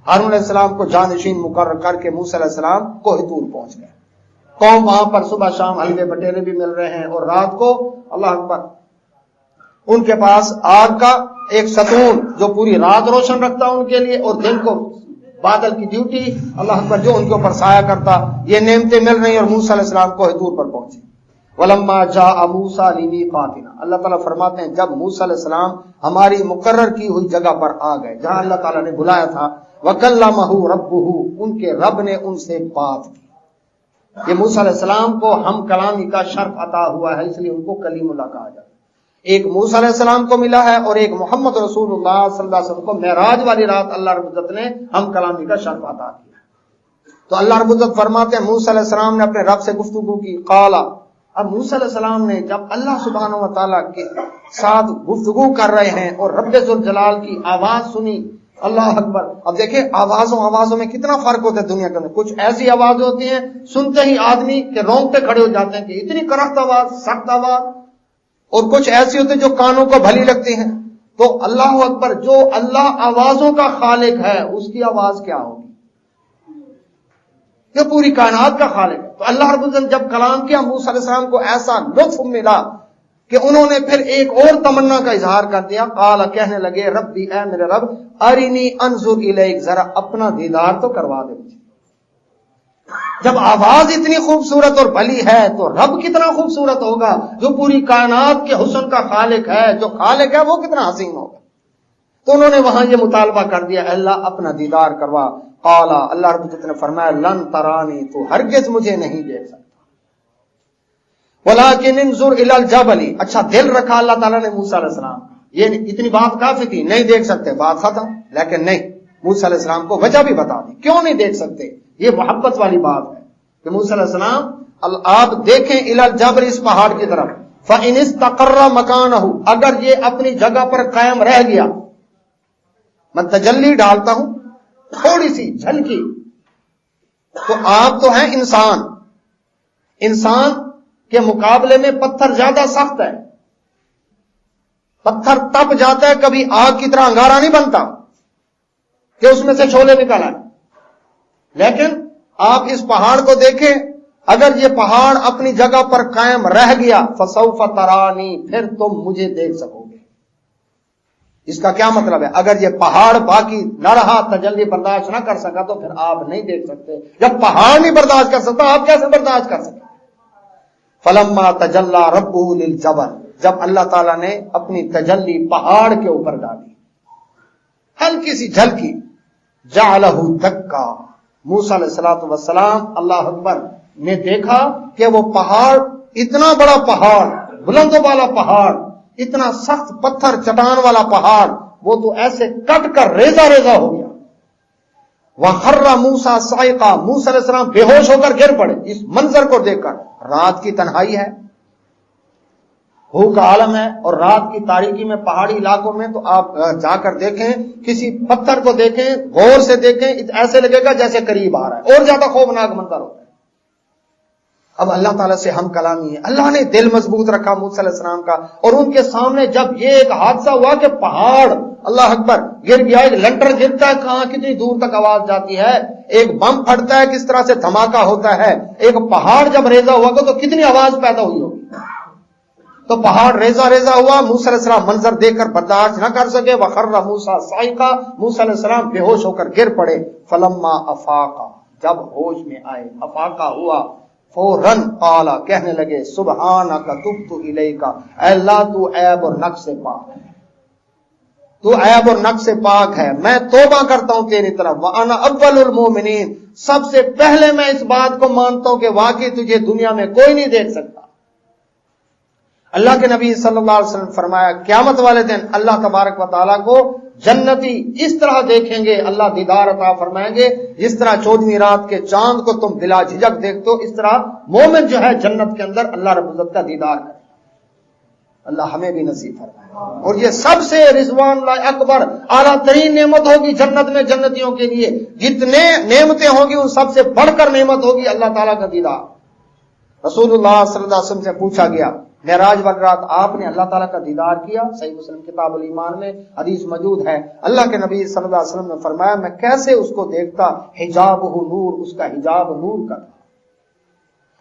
Speaker 1: ہارون علیہ السلام کو جانشین مقرر کر کے موسیٰ علیہ السلام کوہ طور پہنچ گئے۔ قوم وہاں پر صبح شام حلوے بٹیرے بھی مل رہے ہیں، اور رات کو اللہ اکبر ان کے پاس آگ کا ایک ستون جو پوری رات روشن رکھتا ان کے لیے، اور دن کو بادل کی ڈیوٹی اللہ اکبر جو ان کے اوپر سایہ کرتا، یہ نعمتیں مل رہی، اور موسیٰ علیہ السلام کوہ طور پر پہنچے۔ وَلَمَّا جَاءَ مُوسَىٰ لِمِيقَاتِنَا، اللہ تعالیٰ فرماتے ہیں جب موسیٰ علیہ السلام ہماری مقرر کی ہوئی جگہ پر آ گئے جہاں اللہ تعالیٰ نے بلایا تھا، وَكَلَّمَهُ رَبُّهُ، ان کے رب نے ان سے بات کی۔ یہ موسیٰ علیہ السلام کو ہم کلامی کا شرف عطا ہوا ہے، اس لیے ان کو کلیم اللہ کہا جاتا ہے۔ ایک موسیٰ علیہ السلام کو ملا ہے، اور ایک محمد رسول اللہ صلی اللہ علیہ وسلم کو معراج والی رات اللہ رب العزت نے ہم کلامی کا شرف عطا کیا۔ تو اللہ رب العزت فرماتے ہیں موسیٰ علیہ السلام نے اپنے رب سے گفتگو کی، قالا، اب موسیٰ علیہ السلام نے جب اللہ سبحانہ و تعالیٰ کے ساتھ گفتگو کر رہے ہیں اور رب ذوالجلال کی آواز سنی، اللہ اکبر۔ اب دیکھیں آوازوں میں کتنا فرق ہوتا ہے دنیا کے اندر، کچھ ایسی آوازیں ہوتی ہیں سنتے ہی آدمی کے رونگٹے کھڑے ہو جاتے ہیں کہ اتنی کرخت آواز، سخت آواز، اور کچھ ایسی ہوتی ہیں جو کانوں کو بھلی لگتی ہیں۔ تو اللہ اکبر، جو اللہ آوازوں کا خالق ہے اس کی آواز کیا ہوگی، یہ پوری کائنات کا خالق ہے۔ تو اللہ رب العزت جب کلام کیا موسیٰ علیہ السلام کو ایسا لطف ملا کہ انہوں نے پھر ایک اور تمنا کا اظہار کر دیا، قال، کہنے لگے ربی، اے میرے رب، ارینی انظر الیک، ذرا اپنا دیدار تو کروا دے مجھے۔ جب آواز اتنی خوبصورت اور بھلی ہے تو رب کتنا خوبصورت ہوگا، جو پوری کائنات کے حسن کا خالق ہے، جو خالق ہے وہ کتنا حسین ہوگا۔ تو انہوں نے وہاں یہ مطالبہ کر دیا، اللہ اپنا دیدار کروا۔ قال، اللہ رب العزت نے فرمایا لن ترانی، تو ہرگز مجھے نہیں دیکھ سکتا، ولیکن انظر الی الجبل، اچھا دل رکھا اللہ تعالیٰ نے موسیٰ علیہ السلام، یہ اتنی بات کافی تھی، نہیں دیکھ سکتے، بات ختم۔ لیکن نہیں، موسیٰ علیہ السلام کو وجہ بھی بتا دی کیوں نہیں دیکھ سکتے، یہ محبت والی بات ہے کہ موسیٰ علیہ السلام آپ دیکھیں الی الجبل، اس پہاڑ کی طرف، فإن استقر مکانہ، اگر یہ اپنی جگہ پر قائم رہ گیا، میں تجلی ڈالتا ہوں تھوڑی سی جھلکی، تو آپ تو ہیں انسان کے مقابلے میں پتھر زیادہ سخت ہے، پتھر تپ جاتا ہے، کبھی آگ کی طرح انگارہ نہیں بنتا کہ اس میں سے شعلے نکل آئے۔ لیکن آپ اس پہاڑ کو دیکھیں، اگر یہ پہاڑ اپنی جگہ پر قائم رہ گیا، فسوف ترانی، پھر تم مجھے دیکھ سکو گے۔ اس کا کیا مطلب ہے، اگر یہ پہاڑ باقی نہ رہا، تجلی برداشت نہ کر سکا، تو پھر آپ نہیں دیکھ سکتے۔ جب پہاڑ نہیں برداشت کر سکتا، آپ کیسے برداشت کر سکتے؟ فلما تجلی ربہ للجبل، جب اللہ تعالیٰ نے اپنی تجلی پہاڑ کے اوپر ڈالی، ہلکی سی جھلکی، جعلہ دکا، موسیٰ علیہ السلام اللہ اکبر نے دیکھا کہ وہ پہاڑ، اتنا بڑا پہاڑ، بلند و بالا پہاڑ، اتنا سخت پتھر چٹان والا پہاڑ، وہ تو ایسے کٹ کر ریزہ ریزہ ہو گیا۔ وَخَرَّ مُوسَىٰ صَعِقًا، موسیٰ علیہ السلام بے ہوش ہو کر گر پڑے۔ اس منظر کو دیکھ کر، رات کی تنہائی ہے، بھوک کا عالم ہے، اور رات کی تاریکی میں پہاڑی علاقوں میں تو آپ جا کر دیکھیں، کسی پتھر کو دیکھیں، غور سے دیکھیں، ایسے لگے گا جیسے قریب آ رہا ہے، اور زیادہ خوفناک منظر ہوتا ہے۔ اب اللہ تعالیٰ سے ہم کلامی ہے، اللہ نے دل مضبوط رکھا موسیٰ علیہ السلام کا، اور ان کے سامنے جب یہ ایک حادثہ ہوا کہ پہاڑ اللہ اکبر گر گیا، ایک لنٹر گرتا ہے، کہاں کتنی دور تک آواز جاتی ہے، ایک بم پھٹتا ہے کس طرح سے دھماکہ ہوتا ہے، ایک پہاڑ جب ریزہ ہوا تو کتنی آواز پیدا ہوئی ہوگی۔ تو پہاڑ ریزہ ریزہ ہوا، موسیٰ علیہ السلام منظر دیکھ کر برداشت نہ کر سکے، وَخَرَّ مُوسَىٰ صَعِقًا، موسیٰ علیہ السلام بے ہوش ہو کر گر پڑے۔ فَلَمَّا أَفَاقَ، جب ہوش میں آئے، افاقہ ہوا، فوراً قال، کہنے لگے سبحانک تبت الیک، اے اللہ تو عیب اور نقص سے پاک ہے، تو عیب اور نقص سے پاک ہے، میں توبہ کرتا ہوں تیری طرف، وَأَنَا أَوَّلُ الْمُؤْمِنِينَ، سب سے پہلے میں اس بات کو مانتا ہوں کہ واقعی تجھے دنیا میں کوئی نہیں دیکھ سکتا۔ اللہ کے نبی صلی اللہ علیہ وسلم فرمایا قیامت والے دن اللہ تبارک و تعالیٰ کو جنتی اس طرح دیکھیں گے، اللہ دیدار عطا فرمائیں گے جس طرح 14ویں رات کے چاند کو تم بلا جھجک دیکھتے ہو، اس طرح مومن جو ہے جنت کے اندر اللہ رب العزت کا دیدار کرے۔ اللہ ہمیں بھی نصیب فرمائے۔ اور یہ سب سے رضوان اللہ اکبر اعلیٰ ترین نعمت ہوگی جنت میں جنتیوں کے لیے، جتنے نعمتیں ہوں گی ان سب سے بڑھ کر نعمت ہوگی اللہ تعالیٰ کا دیدار۔ رسول اللہ صلی اللہ علیہ وسلم سے پوچھا گیا معراج والی رات آپ نے اللہ تعالیٰ کا دیدار کیا؟ صحیح مسلم کتاب الایمان میں حدیث موجود ہے۔ اللہ کے نبی صلی اللہ علیہ وسلم نے فرمایا میں کیسے اس کو دیکھتا، حجابہ نور، اس کا حجاب نور کا تھا،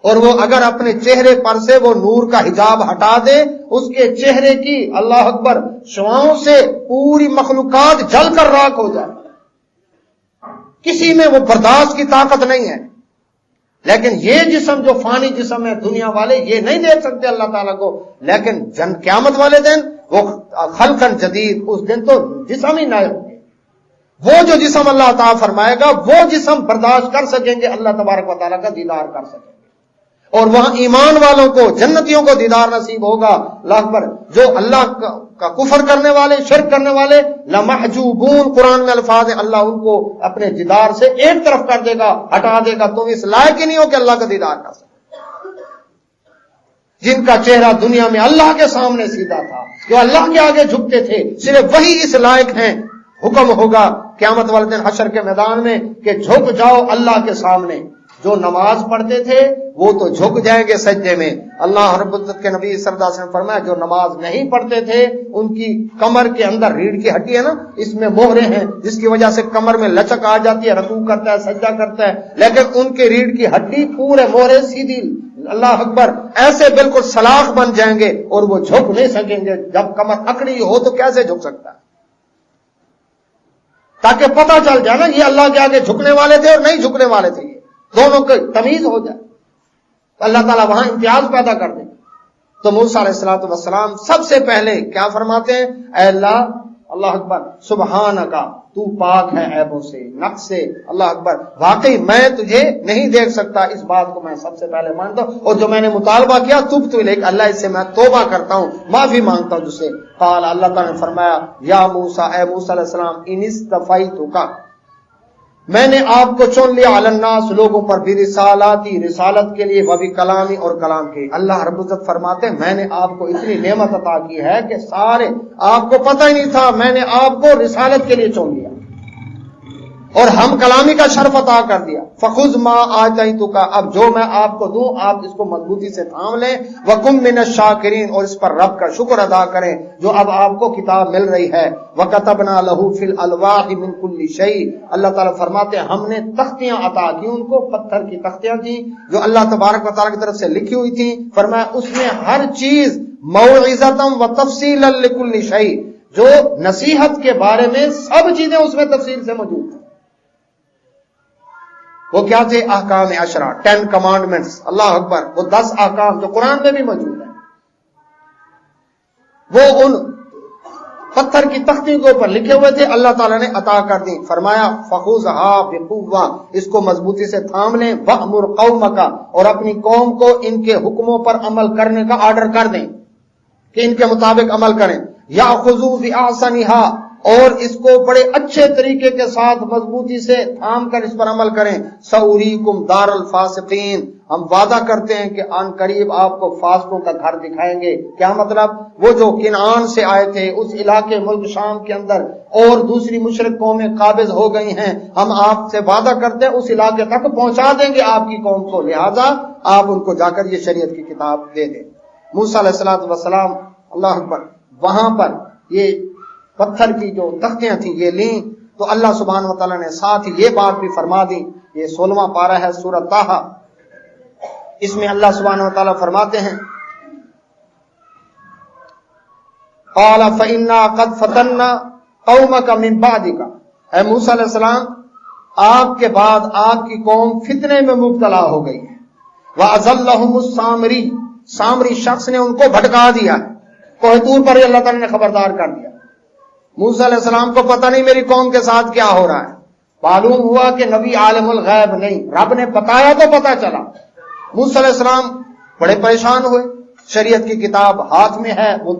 Speaker 1: اور وہ اگر اپنے چہرے پر سے وہ نور کا حجاب ہٹا دے، اس کے چہرے کی اللہ اکبر شعاؤں سے پوری مخلوقات جل کر راکھ ہو جائے، کسی میں وہ برداشت کی طاقت نہیں ہے۔ لیکن یہ جسم جو فانی جسم ہے دنیا والے یہ نہیں دیکھ سکتے اللہ تعالیٰ کو، لیکن قیامت والے دن وہ خلقن جدید، اس دن تو جسم ہی نئے ہوں گے، وہ جو جسم اللہ تعالیٰ فرمائے گا وہ جسم برداشت کر سکیں گے، اللہ تبارک و تعالیٰ کا دیدار کر سکیں گے، اور وہاں ایمان والوں کو جنتیوں کو دیدار نصیب ہوگا۔ اللہ اکبر، جو اللہ کا کفر کرنے والے، شرک کرنے والے، لمحجوبون، قرآن میں الفاظ ہیں، اللہ ان کو اپنے دیدار سے ایک طرف کر دے گا، ہٹا دے گا، تم اس لائق ہی نہیں ہو کہ اللہ کا دیدار کر سکے۔ جن کا چہرہ دنیا میں اللہ کے سامنے سیدھا تھا، جو اللہ کے آگے جھکتے تھے، صرف وہی اس لائق ہیں۔ حکم ہوگا قیامت والے دن حشر کے میدان میں کہ جھک جاؤ اللہ کے سامنے۔ جو نماز پڑھتے تھے وہ تو جھک جائیں گے سجدے میں۔ اللہ رب العزت کے نبی صلی اللہ علیہ وسلم نے فرمایا جو نماز نہیں پڑھتے تھے ان کی کمر کے اندر ریڑھ کی ہڈی ہے نا، اس میں مہرے ہیں جس کی وجہ سے کمر میں لچک آ جاتی ہے، رکوع کرتا ہے، سجدہ کرتا ہے، لیکن ان کے ریڑھ کی ہڈی پورے مہرے سیدھی، اللہ اکبر، ایسے بالکل سلاخ بن جائیں گے اور وہ جھک نہیں سکیں گے۔ جب کمر اکڑی ہو تو کیسے جھک سکتا ہے؟ تاکہ پتہ چل جائے نا یہ اللہ کے آگے جھکنے والے تھے اور نہیں جھکنے والے تھے، یہ دونوں کی تمیز ہو جائے، اللہ تعالیٰ وہاں امتیاز پیدا کر دے۔ تو موسیٰ علیہ السلام سب سے پہلے کیا فرماتے ہیں؟ اے اللہ، اللہ اکبر، سبحانک، تو پاک ہے عیبوں سے، نقص سے، اللہ اکبر، واقعی میں تجھے نہیں دیکھ سکتا، اس بات کو میں سب سے پہلے مانتا ہوں، اور جو میں نے مطالبہ کیا تبت الیک، اللہ اس سے میں توبہ کرتا ہوں، معافی مانگتا ہوں تجھ سے۔ قال، اللہ تعالیٰ نے فرمایا یا موسیٰ، اے موسیٰ علیہ السلام، ان اصطفیتک، میں نے آپ کو چن لیا، علی الناس، لوگوں پر، بھی رسالاتی، رسالت کے لیے، وبی کلامی، اور کلام کے۔ اللہ رب العزت فرماتے ہیں میں نے آپ کو اتنی نعمت عطا کی ہے کہ سارے آپ کو پتہ ہی نہیں تھا، میں نے آپ کو رسالت کے لیے چن لیا اور ہم کلامی کا شرف عطا کر دیا۔ فخذ ما آتیتک، اب جو میں آپ کو دوں آپ اس کو مضبوطی سے تھام لیں، وکن من الشاکرین، اور اس پر رب کا شکر ادا کریں جو اب آپ کو کتاب مل رہی ہے۔ وکتبنا لہ فی الالواح من کل شیء، اللہ تعالیٰ فرماتے ہیں ہم نے تختیاں عطا کی ان کو، پتھر کی تختیاں تھیں جو اللہ تبارک و تعالیٰ کی طرف سے لکھی ہوئی تھیں، فرمایا اس میں ہر چیز موعظۃ و تفصیلا لکل شیء، جو نصیحت کے بارے میں سب چیزیں اس میں تفصیل سے موجود ہیں۔ وہ کیا تھے؟ احکام 10، 10 کمانڈمنٹس، اللہ اکبر، وہ 10 احکام جو قرآن میں بھی موجود ہیں، وہ ان پتھر کی تختی کے اوپر لکھے ہوئے تھے، اللہ تعالیٰ نے عطا کر دی۔ فرمایا فخذھا بقوہ، اس کو مضبوطی سے تھام لیں، وامر قومک، اور اپنی قوم کو ان کے حکموں پر عمل کرنے کا آرڈر کر دیں کہ ان کے مطابق عمل کریں۔ یاخذوا باحسنھا، اور اس کو بڑے اچھے طریقے کے ساتھ مضبوطی سے تھام کر اس پر عمل کریں۔ سوریکم دار الفاسقین، ہم وعدہ کرتے ہیں کہ آن قریب آپ کو فاسقوں کا گھر دکھائیں گے۔ کیا مطلب؟ وہ جو کنعان سے آئے تھے اس علاقے ملک شام کے اندر اور دوسری مشرک قومیں قابض ہو گئی ہیں، ہم آپ سے وعدہ کرتے ہیں اس علاقے تک پہنچا دیں گے آپ کی قوم کو، لہذا آپ ان کو جا کر یہ شریعت کی کتاب دے دیں۔ موسیٰ علیہ السلام، اللہ اکبر، وہاں پر یہ پتھر کی جو تختیاں تھیں یہ لیں تو اللہ سبحانہ و تعالیٰ نے ساتھ یہ بات بھی فرما دی۔ یہ 16واں پارہ ہے سورۃ طٰہٰ، اس میں اللہ سبحانہ و تعالیٰ فرماتے ہیں قال فإنا قد فتنا قومک من بعدک، اے موسیٰ علیہ السلام آپ کے بعد آپ کی قوم فتنے میں مبتلا ہو گئی ہے۔ وَأَضَلَّهُمُ السَّامِرِي، سامری شخص نے ان کو بھٹکا دیا ہے، کوہ طور پر اللہ تعالیٰ نے خبردار کر دیا۔ موسیٰ علیہ السلام کو پتہ نہیں میری قوم کے ساتھ کیا ہو رہا ہے. معلوم ہوا کہ نبی عالم الغیب نہیں، رب نے بتایا تو پتہ چلا. موسیٰ علیہ السلام بڑے پریشان ہوئے. شریعت کی کتاب ہاتھ میں ہے، وہ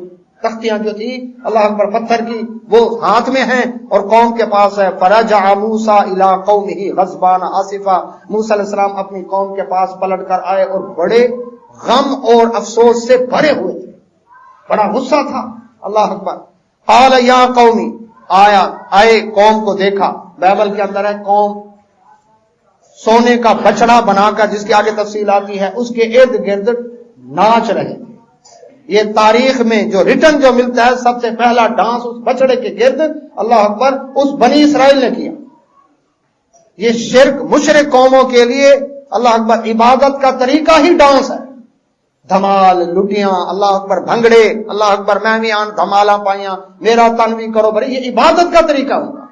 Speaker 1: تختیاں جو تھی اللہ اکبر پتھر کی وہ ہاتھ میں ہیں اور قوم کے پاس ہے. فرجع موسیٰ الی قومہ غضبان آسفا. موسیٰ علیہ السلام اپنی قوم کے پاس پلٹ کر آئے اور بڑے غم اور افسوس سے بھرے ہوئے تھے، بڑا غصہ تھا. اللہ اکبر. قال یا قومی، آئے قوم کو دیکھا. بائبل کے اندر ہے قوم سونے کا بچڑا بنا کر، جس کی آگے تفصیل آتی ہے، اس کے ارد گرد ناچ رہے تھے. یہ تاریخ میں جو ریٹن جو ملتا ہے، سب سے پہلا ڈانس اس بچڑے کے گرد اللہ اکبر اس بنی اسرائیل نے کیا. یہ شرک مشرک قوموں کے لیے اللہ اکبر عبادت کا طریقہ ہی ڈانس ہے. دھمال، لٹیاں، اللہ اکبر بھنگڑے، اللہ اکبر میں بھی آن دھمالا پائیاں، میرا تن بھی کرو بھری، یہ عبادت کا طریقہ ہوگا.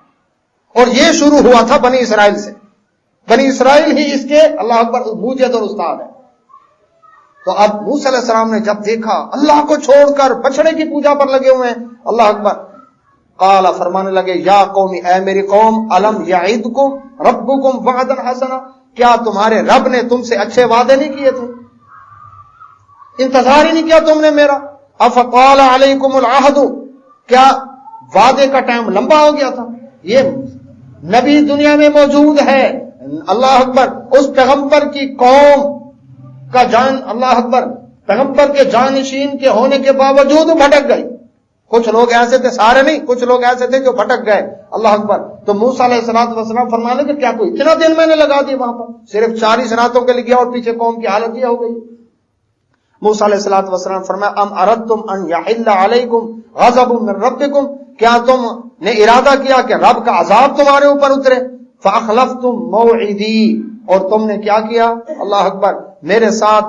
Speaker 1: اور یہ شروع ہوا تھا بنی اسرائیل سے. بنی اسرائیل ہی اس کے اللہ اکبر بوجھد اور استاد ہے. تو اب موسیٰ علیہ السلام نے جب دیکھا اللہ کو چھوڑ کر بچڑے کی پوجا پر لگے ہوئے ہیں، اللہ اکبر. قال، فرمانے لگے یا قومی، اے میری قوم، الم یعدکم ربکم وعدا حسنا، کیا تمہارے رب نے تم سے اچھے وعدے نہیں کیے تھے؟ انتظار ہی نہیں کیا تم نے میرا؟ افطال علیکم العہد، کیا وعدے کا ٹائم لمبا ہو گیا تھا؟ یہ نبی دنیا میں موجود ہے، اللہ اکبر، اس پیغمبر کی قوم کا جان اللہ اکبر پیغمبر کے جانشین کے ہونے کے باوجود بھٹک گئی. کچھ لوگ ایسے تھے، سارے نہیں، کچھ لوگ ایسے تھے جو بھٹک گئے. اللہ اکبر. تو موسیٰ علیہ السلام فرمانے کہ کیا کوئی اتنا دن میں نے لگا دی وہاں پر؟ صرف 40 راتوں کے لیے گیا اور پیچھے قوم کی حالت یہ ہو گئی. موسیٰ علیہ السلام فرمایا ام اردتم ان یحل علیکم غضب من ربکم، کیا تم نے ارادہ کیا کہ رب کا عذاب تمہارے اوپر اترے؟ فاخلفتم موعدی، اور تم نے کیا کیا؟ اللہ اکبر، میرے ساتھ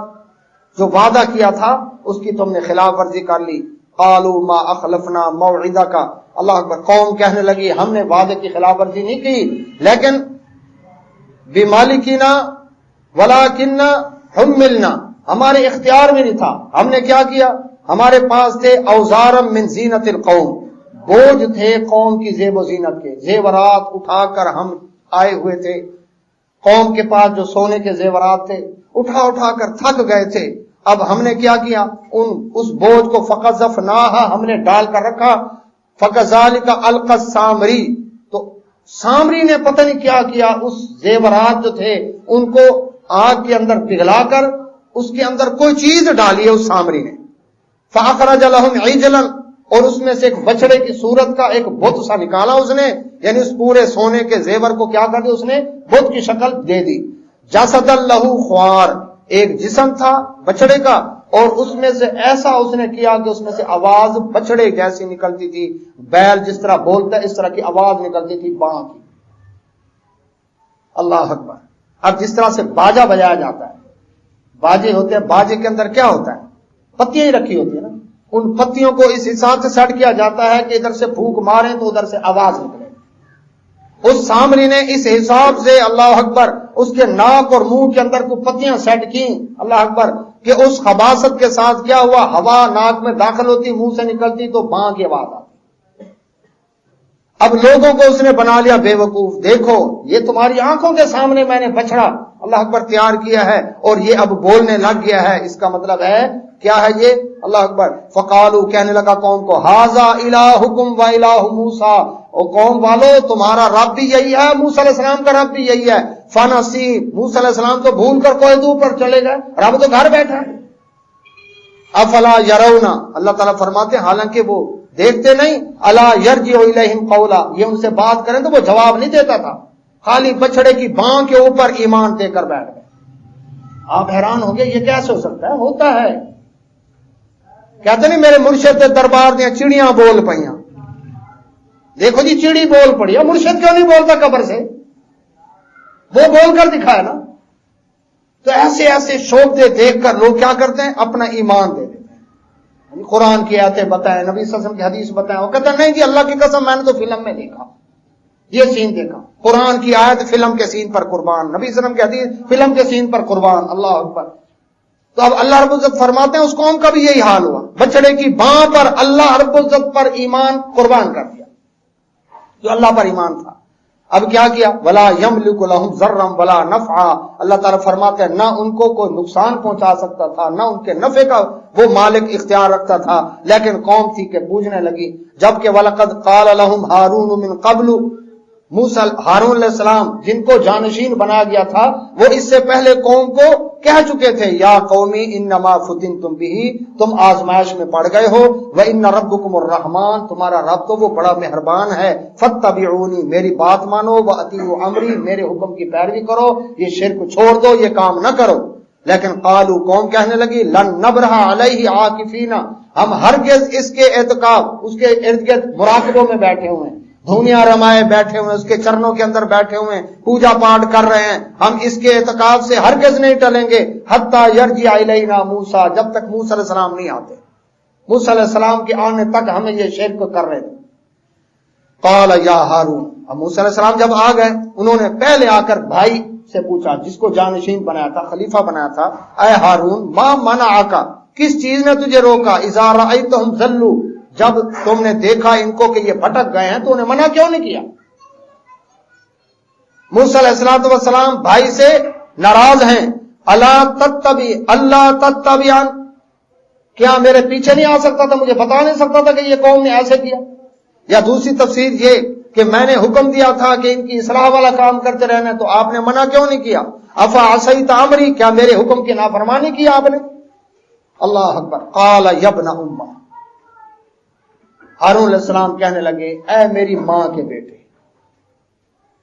Speaker 1: جو وعدہ کیا تھا اس کی تم نے خلاف ورزی کر لی. قالوا ما اخلفنا موعدک، اللہ اکبر، قوم کہنے لگی ہم نے وعدے کی خلاف ورزی نہیں کی، لیکن بمالکنا ولکننا حملنا، ہمارے اختیار میں نہیں تھا. ہم نے کیا کیا؟ ہمارے پاس تھے اوزارم من زینت القوم، بوجھ تھے قوم کی زیب و زینت کے، زیورات اٹھا کر ہم آئے ہوئے تھے. قوم کے پاس جو سونے کے زیورات تھے اٹھا اٹھا کر تھک گئے تھے. اب ہم نے کیا کیا؟ اس بوجھ کو فقذفناہا، ہم نے ڈال کر رکھا. فکذالک القی السامری، تو سامری نے پتہ نہیں کیا کیا، اس زیورات جو تھے ان کو آگ کے اندر پگھلا کر اس کے اندر کوئی چیز ڈالی ہے اس سامری نے. فاخرج لهم عجلا، اور اس میں سے ایک بچڑے کی صورت کا ایک بت سا نکالا اس نے، یعنی اس پورے سونے کے زیور کو کیا کر دیا اس نے؟ بت کی شکل دے دی. جسد له خوار، ایک جسم تھا بچڑے کا، اور اس میں سے ایسا اس نے کیا کہ اس میں سے آواز بچڑے جیسی نکلتی تھی. بیل جس طرح بولتا ہے اس طرح کی آواز نکلتی تھی بانگ کی. اللہ اکبر. اب جس طرح سے باجا بجایا جاتا ہے، باجے ہوتے ہیں، باجے کے اندر کیا ہوتا ہے؟ پتیاں ہی رکھی ہوتی ہیں نا، ان پتیوں کو اس حساب سے سیٹ کیا جاتا ہے کہ ادھر سے پھونک ماریں تو ادھر سے آواز نکلے. اس سامری نے اس حساب سے اللہ اکبر اس کے ناک اور منہ کے اندر کو پتیاں سیٹ کی، اللہ اکبر، کہ اس خباثت کے ساتھ کیا ہوا؟ ہوا ناک میں داخل ہوتی، منہ سے نکلتی تو باں کی آواز آتی. اب لوگوں کو اس نے بنا لیا بے وقوف. دیکھو یہ تمہاری آنکھوں کے سامنے میں نے بچڑا اللہ اکبر تیار کیا ہے اور یہ اب بولنے لگ گیا ہے. اس کا مطلب ہے کیا ہے یہ؟ اللہ اکبر. فقالوا، کہنے لگا قوم کو، ھذا الہکم و الہ موسیٰ، او قوم والو تمہارا رب بھی یہی ہے، موسیٰ علیہ السلام کا رب بھی یہی ہے. فنسی، موسیٰ علیہ السلام تو بھول کر کوہ طور پر چلے گئے، رب تو گھر بیٹھا ہے. افلا یرونا، اللہ تعالیٰ فرماتے ہیں حالانکہ وہ دیکھتے نہیں، الا یرجع الیہم قولا، یہ ان سے بات کریں تو وہ جواب نہیں دیتا تھا، خالی بچڑے کی بانگ کے اوپر ایمان دے کر بیٹھ گئے. آپ حیران ہو گئے یہ کیسے ہو سکتا ہے؟ ہوتا ہے. کہتے نہیں میرے مرشد کے دربار دیا چڑیاں بول پئیاں. دیکھو جی چڑی بول پڑی ہے، مرشد کیوں نہیں بولتا قبر سے؟ وہ بول کر دکھایا نا. تو ایسے ایسے شوبدے دیکھ کر لوگ کیا کرتے ہیں؟ اپنا ایمان دے دیتے ہیں. قرآن کی آیتیں بتائیں، نبی صلی اللہ علیہ وسلم کی حدیث بتائیں، وہ کہتا ہے نہیں جی اللہ کی قسم میں نے تو فلم میں دیکھا، یہ سین دیکھا. قرآن کی آیت فلم کے سین پر قربان، نبی صلی اللہ علیہ وسلم کی حدیث فلم کے سین پر قربان. اللہ اکبر. تو اب اللہ رب العزت فرماتے ہیں اس قوم کا بھی یہی حال ہوا، بچڑے کی باں پر اللہ رب العزت پر ایمان قربان کر دیا. جو اللہ پر ایمان تھا۔ اب کیا کیا؟ ولا یملک لہم ضرا ولا نفعا، اللہ تعالیٰ فرماتے ہیں نہ ان کو کوئی نقصان پہنچا سکتا تھا، نہ ان کے نفع کا وہ مالک اختیار رکھتا تھا، لیکن قوم تھی کہ پوجنے لگی۔ جبکہ وَلَقَدْ قَالَ لَهُمْ هَارُونُ مِنْ قَبْلُ، موسیٰ ہارون علیہ السلام جن کو جانشین بنایا گیا تھا وہ اس سے پہلے قوم کو کہہ چکے تھے، یا قومی انما فتنتم بہ، تم آزمائش میں پڑ گئے ہو، وان ربکم الرحمن، تمہارا رب تو وہ بڑا مہربان ہے، فاتبعونی، میری بات مانو، واطیعوا امری، میرے حکم کی پیروی کرو، یہ شرک چھوڑ دو، یہ کام نہ کرو۔ لیکن قالو، قوم کہنے لگی، لن نبرح علیہ عاکفین، ہم ہرگز اس کے اعتکاف، اس کے ارد گرد مراقبوں میں بیٹھے ہوئے ہیں، دھونیاں رمائے بیٹھے ہوئے، اس کے چرنوں کے اندر بیٹھے ہوئے ہیں، پوجا پاٹ کر رہے ہیں، ہم اس کے اعتکاف سے ہرگز نہیں ٹلیں گے، حتی یرجع الینا موسیٰ، جب تک موسیٰ علیہ السلام نہیں آتے۔ موسیٰ علیہ السلام کے آنے تک ہمیں یہ شرک کر رہے تھے۔ قال یا ہارون، اب موسیٰ علیہ السلام جب آ گئے، انہوں نے پہلے آ کر بھائی سے پوچھا جس کو جانشین بنایا تھا، خلیفہ بنایا تھا، اے ہارون ما منعک، کس چیز نے تجھے روکا، اذا رأیتہم ضلوا، جب تم نے دیکھا ان کو کہ یہ بھٹک گئے ہیں تو انہیں منع کیوں نہیں کیا؟ موسیٰ علیہ السلام بھائی سے ناراض ہیں، اللہ تتبعن، کیا میرے پیچھے نہیں آ سکتا تھا، مجھے بتا نہیں سکتا تھا کہ یہ قوم نے ایسے کیا؟ یا دوسری تفسیر یہ کہ میں نے حکم دیا تھا کہ ان کی اصلاح والا کام کرتے رہنا، تو آپ نے منع کیوں نہیں کیا؟ افعصیت امری، کیا میرے حکم کی نافرمانی کی آپ نے؟ اللہ اکبر۔ قال یا ابن امہ، ہارون علیہ السلام کہنے لگے، اے میری ماں کے بیٹے۔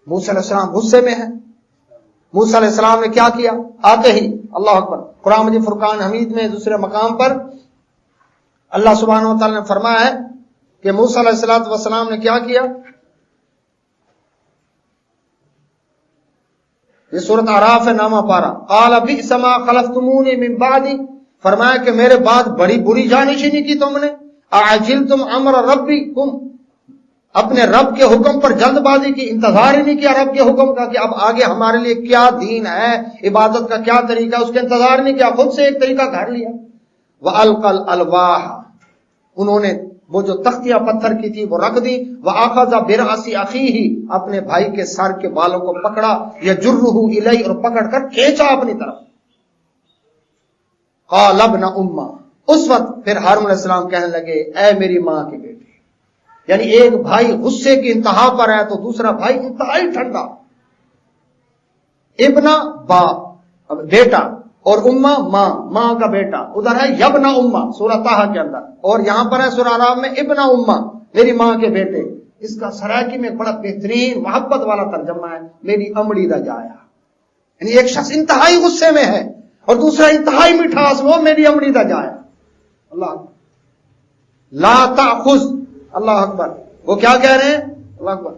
Speaker 1: موسیٰ علیہ السلام غصے میں ہیں۔ موسیٰ علیہ السلام نے کیا کیا؟ آتے ہی اللہ اکبر، قرآن مجید فرقان حمید میں دوسرے مقام پر اللہ سبحانہ و تعالی نے فرمایا ہے کہ موسیٰ علیہ السلام نے کیا کیا؟ یہ سورۃ اعراف ہے، نامہ پارہ۔ قال بئس ما خلفتمونی من بعدی، فرمایا کہ میرے بعد بڑی بری جانشینی کی تم نے۔ اعجلتم امر ربکم، اپنے رب کے حکم پر جلد بازی کی، انتظار ہی نہیں کیا رب کے حکم کا کہ اب آگے ہمارے لیے کیا دین ہے، عبادت کا کیا طریقہ، اس کے انتظار نہیں کیا، خود سے ایک طریقہ گھڑ لیا۔ وَأَلْقَى الْأَلْوَاحَ، انہوں نے وہ جو تختیاں پتھر کی تھی وہ رکھ دی۔ وَأَخَذَ بِرْأَسِ أَخِيهِ، اپنے بھائی کے سر کے بالوں کو پکڑا، يَجُرُّهُ إِلَيْهِ، اور پکڑ کر کھینچا اپنی طرف۔ قَالَ ابْنَ أُمَّ، اس وقت پھر ہارون علیہ السلام کہنے لگے، اے میری ماں کے بیٹے، یعنی ایک بھائی غصے کی انتہا پر ہے تو دوسرا بھائی انتہائی ٹھنڈا۔ ابن باپ بیٹا، اور امہ ماں، ماں کا بیٹا، ادھر ہے یبن امہ سورہ طٰہٰ کے اندر، اور یہاں پر ہے سورہ اعراف میں ابن امہ، میری ماں کے بیٹے۔ اس کا سرائکی میں بڑا بہترین محبت والا ترجمہ ہے، میری امڑی دا جایا، یعنی ایک شخص انتہائی غصے میں ہے اور دوسرا انتہائی مٹھاس میں، وہ میری امڑی دا جایا۔ اللہ لا تأخذ، اللہ اکبر، وہ کیا کہہ رہے ہیں؟ اللہ اکبر،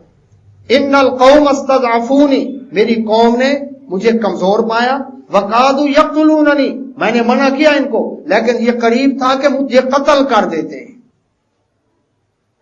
Speaker 1: ان القوم استضعفونی، میری قوم نے مجھے کمزور پایا، وقادوا یقتلوننی، میں نے منع کیا ان کو لیکن یہ قریب تھا کہ مجھے قتل کر دیتے۔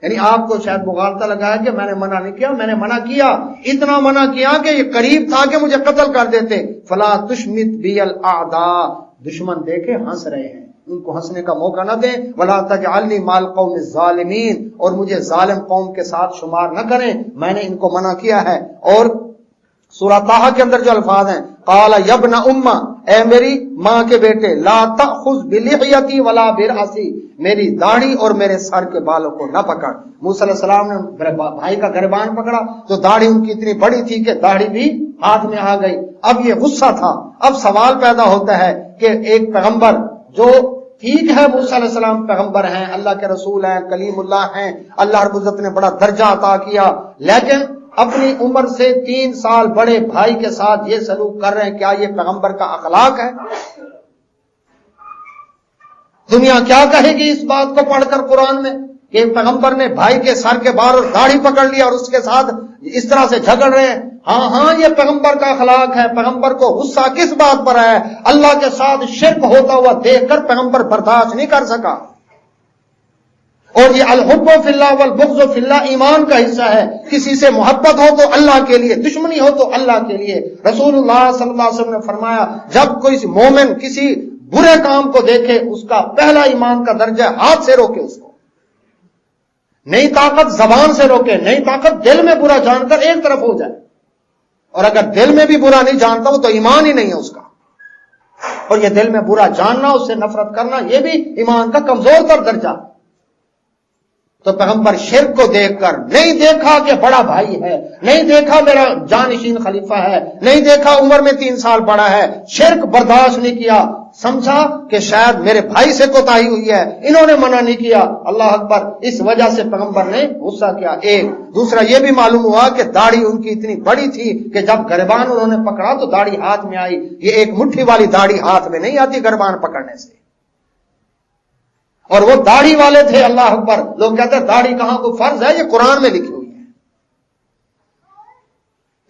Speaker 1: یعنی آپ کو شاید مغالطہ لگا ہے کہ میں نے منع نہیں کیا، میں نے منع کیا، اتنا منع کیا کہ یہ قریب تھا کہ مجھے قتل کر دیتے۔ فلا تشمت بی الاعداء، دشمن دیکھے ہنس رہے ہیں، ان کو ہنسنے کا موقع نہ دیں۔ ولا تجعلنی مع القوم الظالمین، اور مجھے ظالم قوم کے ساتھ شمار نہ کریں، میں نے ان کو منع کیا ہے۔ اور سورہ طٰہٰ کے اندر جو الفاظ ہیں، قال یا ابن امہ، اے میری ماں کے بیٹے، لا تأخذ بلحیتی ولا برأسی، میری داڑھی اور میرے سر کے بالوں کو نہ پکڑ۔ موسیٰ علیہ السلام نے بھائی کا گریبان پکڑا تو داڑھی ان کی اتنی بڑی تھی کہ داڑھی بھی ہاتھ میں آ گئی۔ اب یہ غصہ تھا، اب سوال پیدا ہوتا ہے کہ ایک پیغمبر جو ٹھیک ہے موسیٰ علیہ السلام پیغمبر ہیں، اللہ کے رسول ہیں، کلیم اللہ ہیں، اللہ رب العزت نے بڑا درجہ عطا کیا، لیکن اپنی عمر سے 3 سال بڑے بھائی کے ساتھ یہ سلوک کر رہے ہیں، کیا یہ پیغمبر کا اخلاق ہے؟ دنیا کیا کہے گی اس بات کو پڑھ کر قرآن میں کہ پیغمبر نے بھائی کے سر کے بال اور داڑھی پکڑ لیا اور اس کے ساتھ اس طرح سے جھگڑ رہے ہیں؟ ہاں یہ پیغمبر کا اخلاق ہے۔ پیغمبر کو غصہ کس بات پر ہے؟ اللہ کے ساتھ شرک ہوتا ہوا دیکھ کر پیغمبر برداشت نہیں کر سکا۔ اور یہ الحب فی اللہ والبغض فی اللہ ایمان کا حصہ ہے، کسی سے محبت ہو تو اللہ کے لیے، دشمنی ہو تو اللہ کے لیے۔ رسول اللہ صلی اللہ علیہ وسلم نے فرمایا، جب کوئی مومن کسی برے کام کو دیکھے، اس کا پہلا ایمان کا درجہ ہاتھ سے روکے اس کو، نئی طاقت زبان سے روکے، نئی طاقت دل میں برا جان کر ایک طرف ہو جائے، اور اگر دل میں بھی برا نہیں جانتا وہ تو ایمان ہی نہیں ہے اس کا، اور یہ دل میں برا جاننا، اس سے نفرت کرنا، یہ بھی ایمان کا کمزور تر درجہ۔ تو پیغمبر شرک کو دیکھ کر نہیں دیکھا کہ بڑا بھائی ہے، نہیں دیکھا میرا جانشین خلیفہ ہے، نہیں دیکھا عمر میں 3 سال بڑا ہے، شرک برداشت نہیں کیا، سمجھا کہ شاید میرے بھائی سے کوتاہی ہوئی ہے، انہوں نے منع نہیں کیا، اللہ اکبر، اس وجہ سے پیغمبر نے غصہ کیا۔ ایک دوسرا یہ بھی معلوم ہوا کہ داڑھی ان کی اتنی بڑی تھی کہ جب گریبان انہوں نے پکڑا تو داڑھی ہاتھ میں آئی، یہ ایک مٹھی والی داڑھی ہاتھ میں نہیں آتی گریبان پکڑنے سے، اور وہ داڑھی والے تھے، اللہ اکبر۔ لوگ کہتے ہیں داڑھی کہاں کو فرض ہے، یہ قرآن میں لکھی ہوئی ہے۔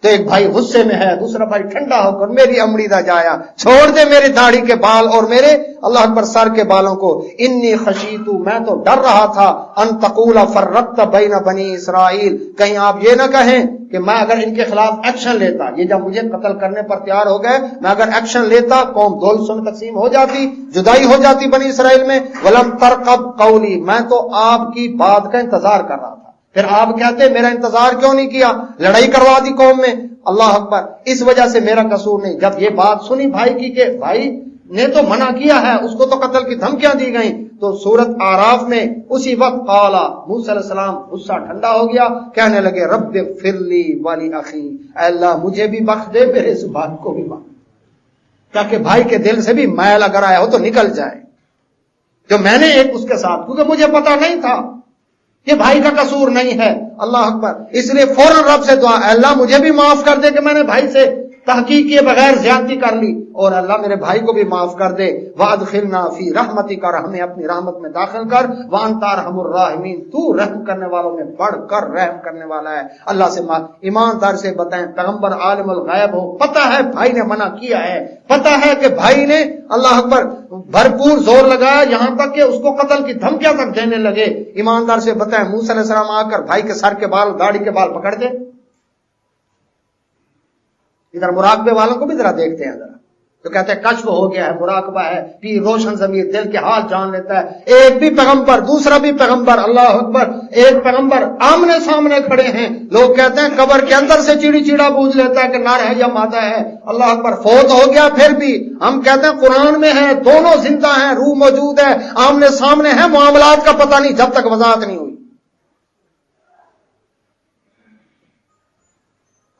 Speaker 1: تو ایک بھائی غصے میں ہے، دوسرا بھائی ٹھنڈا ہو کر میری امڑی نہ جایا، چھوڑ دے میری داڑھی کے بال اور میرے اللہ اکبر سر کے بالوں کو، انی خشیتو، میں تو ڈر رہا تھا، ان تقول فرقت بین بنی اسرائیل، کہیں آپ یہ نہ کہیں کہ میں اگر ان کے خلاف ایکشن لیتا، یہ جب مجھے قتل کرنے پر تیار ہو گئے، میں اگر ایکشن لیتا قوم دو حصوں میں تقسیم ہو جاتی، جدائی ہو جاتی بنی اسرائیل میں، ولم ترقب قولی، میں تو آپ کی بات کا انتظار کر رہا تھا، پھر آپ کہتے میرا انتظار کیوں نہیں کیا، لڑائی کروا دی قوم میں، اللہ اکبر، اس وجہ سے میرا قصور نہیں۔ جب یہ بات سنی بھائی کی کہ بھای نے تو منع کیا ہے، اس کو تو قتل کی دھمکیاں دی گئیں، تو سورت آراف میں اسی وقت قالا، موسیٰ علیہ السلام غصہ ٹھنڈا ہو گیا، کہنے لگے رب اغفر لی ولی اخی، اے اللہ مجھے بھی بخش دے، میرے اس بات کو بھی بخش، تاکہ بھائی کے دل سے بھی میل اگر آیا ہو تو نکل جائے، جو میں نے ایک اس کے ساتھ، کیونکہ مجھے پتا نہیں تھا یہ بھائی کا قصور نہیں ہے، اللہ اکبر، اس لیے فوراً رب سے دعا، اے اللہ مجھے بھی معاف کر دے کہ میں نے بھائی سے تحقیق کیے بغیر زیادتی کر لی، اور اللہ میرے بھائی کو بھی معاف کر دے، وَأَدْخِلْنَا فِي رَحْمَتِكَ، اور ہمیں اپنی رحمت میں داخل کر، وَأَنْتَ أَرْحَمُ الرَّاحِمِينَ، تو رحم کرنے والوں میں بڑھ کر رحم کرنے والا ہے۔ اللہ سے ایماندار سے بتائیں، پیغمبر عالم الغیب ہو، پتہ ہے بھائی نے منع کیا ہے، پتہ ہے کہ بھائی نے اللہ اکبر بھرپور زور لگایا، یہاں تک کہ اس کو قتل کی دھمکیاں تک دینے لگے، ایماندار سے بتائیں موسیٰ علیہ السلام آ کر بھائی کے سر کے بال، داڑھی کے بال پکڑ دے؟ ادھر مراقبے والوں کو بھی ذرا دیکھتے ہیں، ذرا تو کہتے ہیں کشف ہو گیا ہے، مراقبہ ہے، پیر روشن ضمیر دل کے حال جان لیتا ہے، ایک بھی پیغمبر دوسرا بھی پیغمبر، اللہ اکبر، ایک پیغمبر آمنے سامنے کھڑے ہیں، لوگ کہتے ہیں قبر کے اندر سے چیڑی چیڑا بوجھ لیتا ہے کہ نر ہے یا مادہ ہے، اللہ اکبر، فوت ہو گیا پھر بھی ہم کہتے ہیں قرآن میں ہے، دونوں زندہ ہیں، روح موجود ہے، آمنے سامنے ہیں، معاملات کا پتہ نہیں جب تک وضاحت نہیں ہوئی۔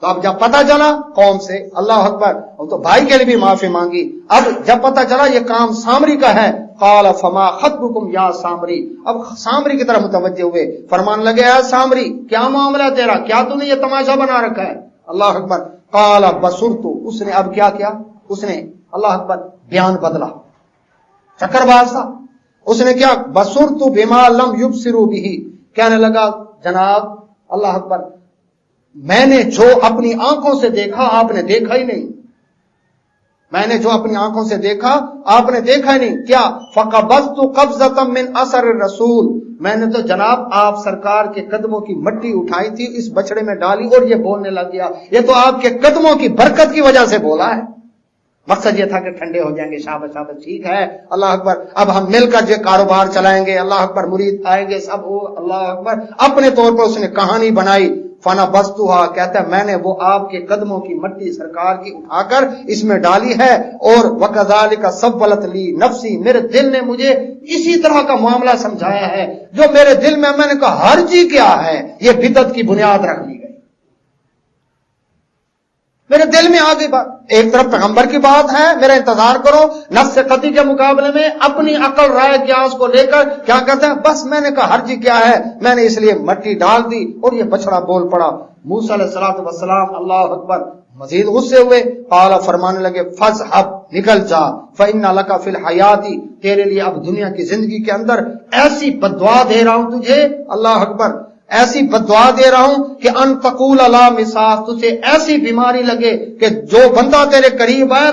Speaker 1: تو اب جب پتہ چلا قوم سے، اللہ اکبر، تو بھائی کے لیے بھی معافی مانگی، اب جب پتہ چلا یہ کام سامری کا ہے، قال فما خطبکم یا سامری، اب سامری کی طرف متوجہ ہوئے، فرمان لگے اے سامری کیا معاملہ تیرا، کیا تو نے یہ تماشا بنا رکھا ہے، اللہ اکبر، قال بصرت، اس نے اب کیا کیا، اس نے اللہ اکبر بیان بدلا، چکر باز تھا، اس نے کیا، بصرت بما لم یبصروا به، کہنے لگا جناب اللہ اکبر میں نے جو اپنی آنکھوں سے دیکھا آپ نے دیکھا ہی نہیں، میں نے جو اپنی آنکھوں سے دیکھا آپ نے دیکھا ہی نہیں، کیا، فقبضت قبضۃ من اثر الرسول، میں نے تو جناب آپ سرکار کے قدموں کی مٹی اٹھائی تھی، اس بچڑے میں ڈالی اور یہ بولنے لگ گیا، یہ تو آپ کے قدموں کی برکت کی وجہ سے بولا ہے، مقصد یہ تھا کہ ٹھنڈے ہو جائیں گے، شاباش شاباش ٹھیک ہے، اللہ اکبر، اب ہم مل کر جو کاروبار چلائیں گے، اللہ اکبر، مرید آئیں گے سب، اللہ اکبر، اپنے طور پر اس نے کہانی بنائی، فنا بستوہا، کہتا ہے میں نے وہ آپ کے قدموں کی مٹی سرکار کی اٹھا کر اس میں ڈالی ہے، اور وَكَذَلِكَ سَوَّلَتْ لِي نَفْسِي، میرے دل نے مجھے اسی طرح کا معاملہ سمجھایا ہے، جو میرے دل میں نے کہا حرجی کیا ہے، یہ بدعت کی بنیاد رکھ لی گئی، میرے دل میں آ گئی بات، ایک طرف پیغمبر کی بات ہے، میرا انتظار کرو، نفس قطعی کے مقابلے میں اپنی عقل رائے قیاس کو لے کر کیا کرتے ہیں، بس میں نے کہا حرجی کیا ہے، میں نے اس لیے مٹی ڈال دی اور یہ بچڑا بول پڑا۔ موسیٰ علیہ السلام اللہ اکبر مزید غصے ہوئے، قال، فرمانے لگے، فَاذْهَبْ، نکل جا، فَإِنَّ لَكَ فِي الْحَيَاةِ، تیرے لیے اب دنیا کی زندگی کے اندر ایسی بددعا دے رہا ہوں تجھے، اللہ اکبر، ایسی بددعا دے رہا ہوں کہ ان تقول لا مساس، تجھے ایسی بیماری لگے کہ جو بندہ تیرے قریب ہے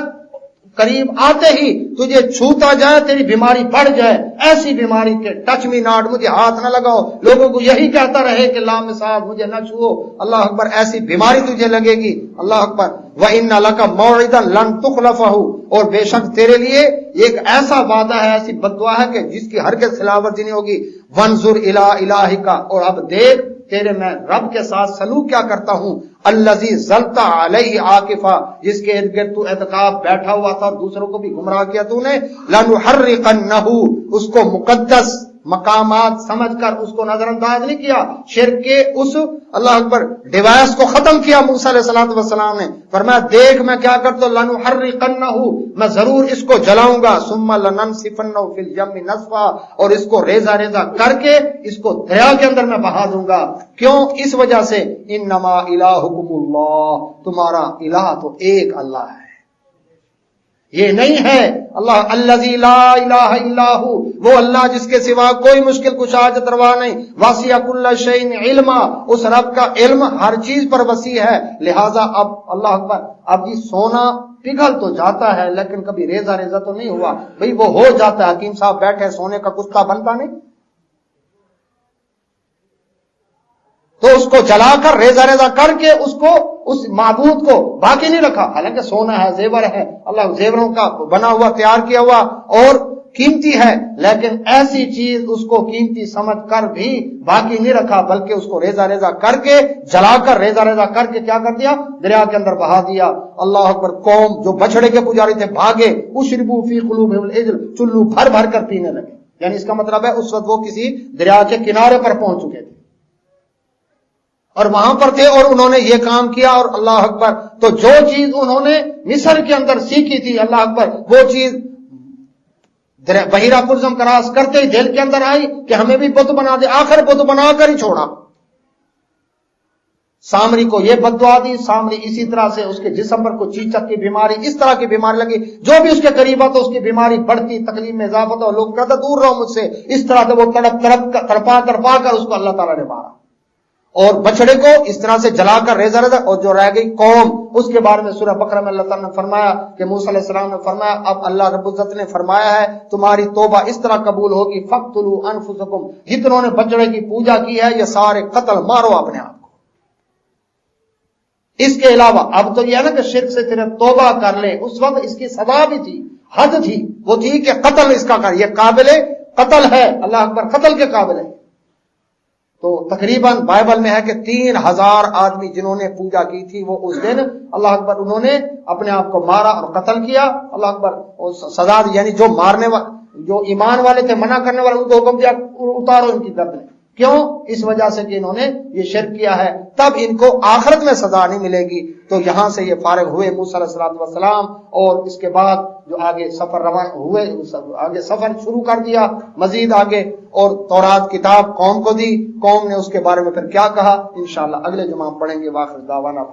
Speaker 1: قریب آتے ہی تجھے چھوتا جائے، تیری بیماری بڑھ جائے، ایسی بیماری کے ٹچ می ناٹ، مجھے ہاتھ نہ لگاؤ، لوگوں کو یہی کہتا رہے کہ لامساس مجھے نہ چھوؤ، اللہ اکبر، ایسی بیماری تجھے لگے گی، اللہ اکبر۔ وَإِنَّ لَكَ مَوْعِدًا لَن تُخْلَفَهُ، اور بے شک تیرے لیے ایک ایسا وعدہ ہے، ایسی بددعا ہے کہ جس کی ہرگز خلاف ورزی نہیں ہوگی۔ وَانظُرْ إِلَىٰ إِلَٰهِكَ، اور اب دیکھ تیرے میں رب کے ساتھ سلوک کیا کرتا ہوں، الذی ظلت علیہ عاکفا، جس کے ارد گرد تو اعتکاف بیٹھا ہوا تھا اور دوسروں کو بھی گمراہ کیا تو نے، لنحرقنہ، اس کو مقدس مقامات سمجھ کر اس کو نظر انداز نہیں کیا، شرک کے اس اللہ اکبر ڈیوائس کو ختم کیا موسیٰ علیہ السلام نے، فرمایا دیکھ میں کیا کرتا ہوں، لنحرقنہ، میں ضرور اس کو جلاؤں گا، ثم لننسفنہ فی الیم نسفا، اور اس کو ریزہ ریزہ کر کے اس کو دریا کے اندر میں بہا دوں گا۔ کیوں؟ اس وجہ سے انما الہکم اللہ، تمہارا الہ تو ایک اللہ ہے، یہ نہیں ہے اللہ الذی لا الہ الا ہو، وہ اللہ جس کے سوا کوئی مشکل کشا حاجت روا نہیں، واسع کل شیء علما، اس رب کا علم ہر چیز پر وسیع ہے، لہذا اب اللہ اکبر، اب یہ سونا پگھل تو جاتا ہے لیکن کبھی ریزہ ریزہ تو نہیں ہوا، بھئی وہ ہو جاتا ہے، حکیم صاحب بیٹھے سونے کا کشتہ بنتا نہیں، تو اس کو جلا کر ریزہ ریزہ کر کے اس کو اس معبود کو باقی نہیں رکھا، حالانکہ سونا ہے، زیور ہے، اللہ زیوروں کا بنا ہوا تیار کیا ہوا اور قیمتی ہے، لیکن ایسی چیز اس کو قیمتی سمجھ کر بھی باقی نہیں رکھا، بلکہ اس کو ریزہ ریزہ کر کے جلا کر ریزہ ریزہ کر کے کیا کر دیا، دریا کے اندر بہا دیا۔ اللہ اکبر، قوم جو بچڑے کے پجاری تھے بھاگے، اشربوا فی قلوبہم العجل، چلو بھر بھر کر پینے لگے، یعنی اس کا مطلب ہے اس وقت وہ کسی دریا کے کنارے پر پہنچ چکے تھے اور وہاں پر تھے اور انہوں نے یہ کام کیا، اور اللہ اکبر، تو جو چیز انہوں نے مصر کے اندر سیکھی تھی اللہ اکبر، وہ چیز بحیرہ کلثم کراس کرتے ہی دل کے اندر آئی کہ ہمیں بھی بت بنا دے، آخر بت بنا کر ہی چھوڑا۔ سامری کو یہ بددعا دی، سامری اسی طرح سے اس کے جسم پر کوئی چیچک کی بیماری، اس طرح کی بیماری لگی، جو بھی اس کے قریب آتا اس کی بیماری بڑھتی، تکلیف میں اضافہ تھا، اور لوگ کہتے دور رہو مجھ سے، اس طرح سے وہ تڑپا کر اس کو اللہ تعالیٰ نے مارا، اور بچڑے کو اس طرح سے جلا کر ریزہ ریزہ، اور جو رہ گئی قوم، اس کے بارے میں سورہ بقرہ میں اللہ تعالیٰ نے فرمایا کہ موسیٰ علیہ السلام نے فرمایا، اب اللہ رب العزت نے فرمایا ہے تمہاری توبہ اس طرح قبول ہوگی، فَاقْتُلُوا أَنفُسَكُمْ، جتنوں نے بچڑے کی پوجا کی ہے یہ سارے قتل، مارو اپنے آپ کو۔ اس کے علاوہ اب تو یہ ہے نا کہ شرک سے تیرے توبہ کر لے، اس وقت اس کی سزا بھی تھی، حد تھی، وہ تھی کہ قتل اس کا کر، یہ قابل قتل ہے، اللہ اکبر، قتل کے قابل ہے۔ تو تقریباً بائبل میں ہے کہ 3000 آدمی جنہوں نے پوجا کی تھی وہ اس دن اللہ اکبر انہوں نے اپنے آپ کو مارا اور قتل کیا، اللہ اکبر، اور سزا دی، یعنی جو مارنے والے، جو ایمان والے تھے، منع کرنے والے، ان کو حکم دیا اتارو ان کی گردنیں، کیوں؟ اس وجہ سے کہ انہوں نے یہ شرک کیا ہے، تب ان کو آخرت میں سزا نہیں ملے گی۔ تو یہاں سے یہ فارغ ہوئے موسیٰ علیہ السلام، اور اس کے بعد جو آگے سفر روان ہوئے، آگے سفر شروع کر دیا مزید آگے، اور تورات کتاب قوم کو دی، قوم نے اس کے بارے میں پھر کیا کہا انشاءاللہ اگلے جمعہ پڑھیں گے۔ واخر دعوانا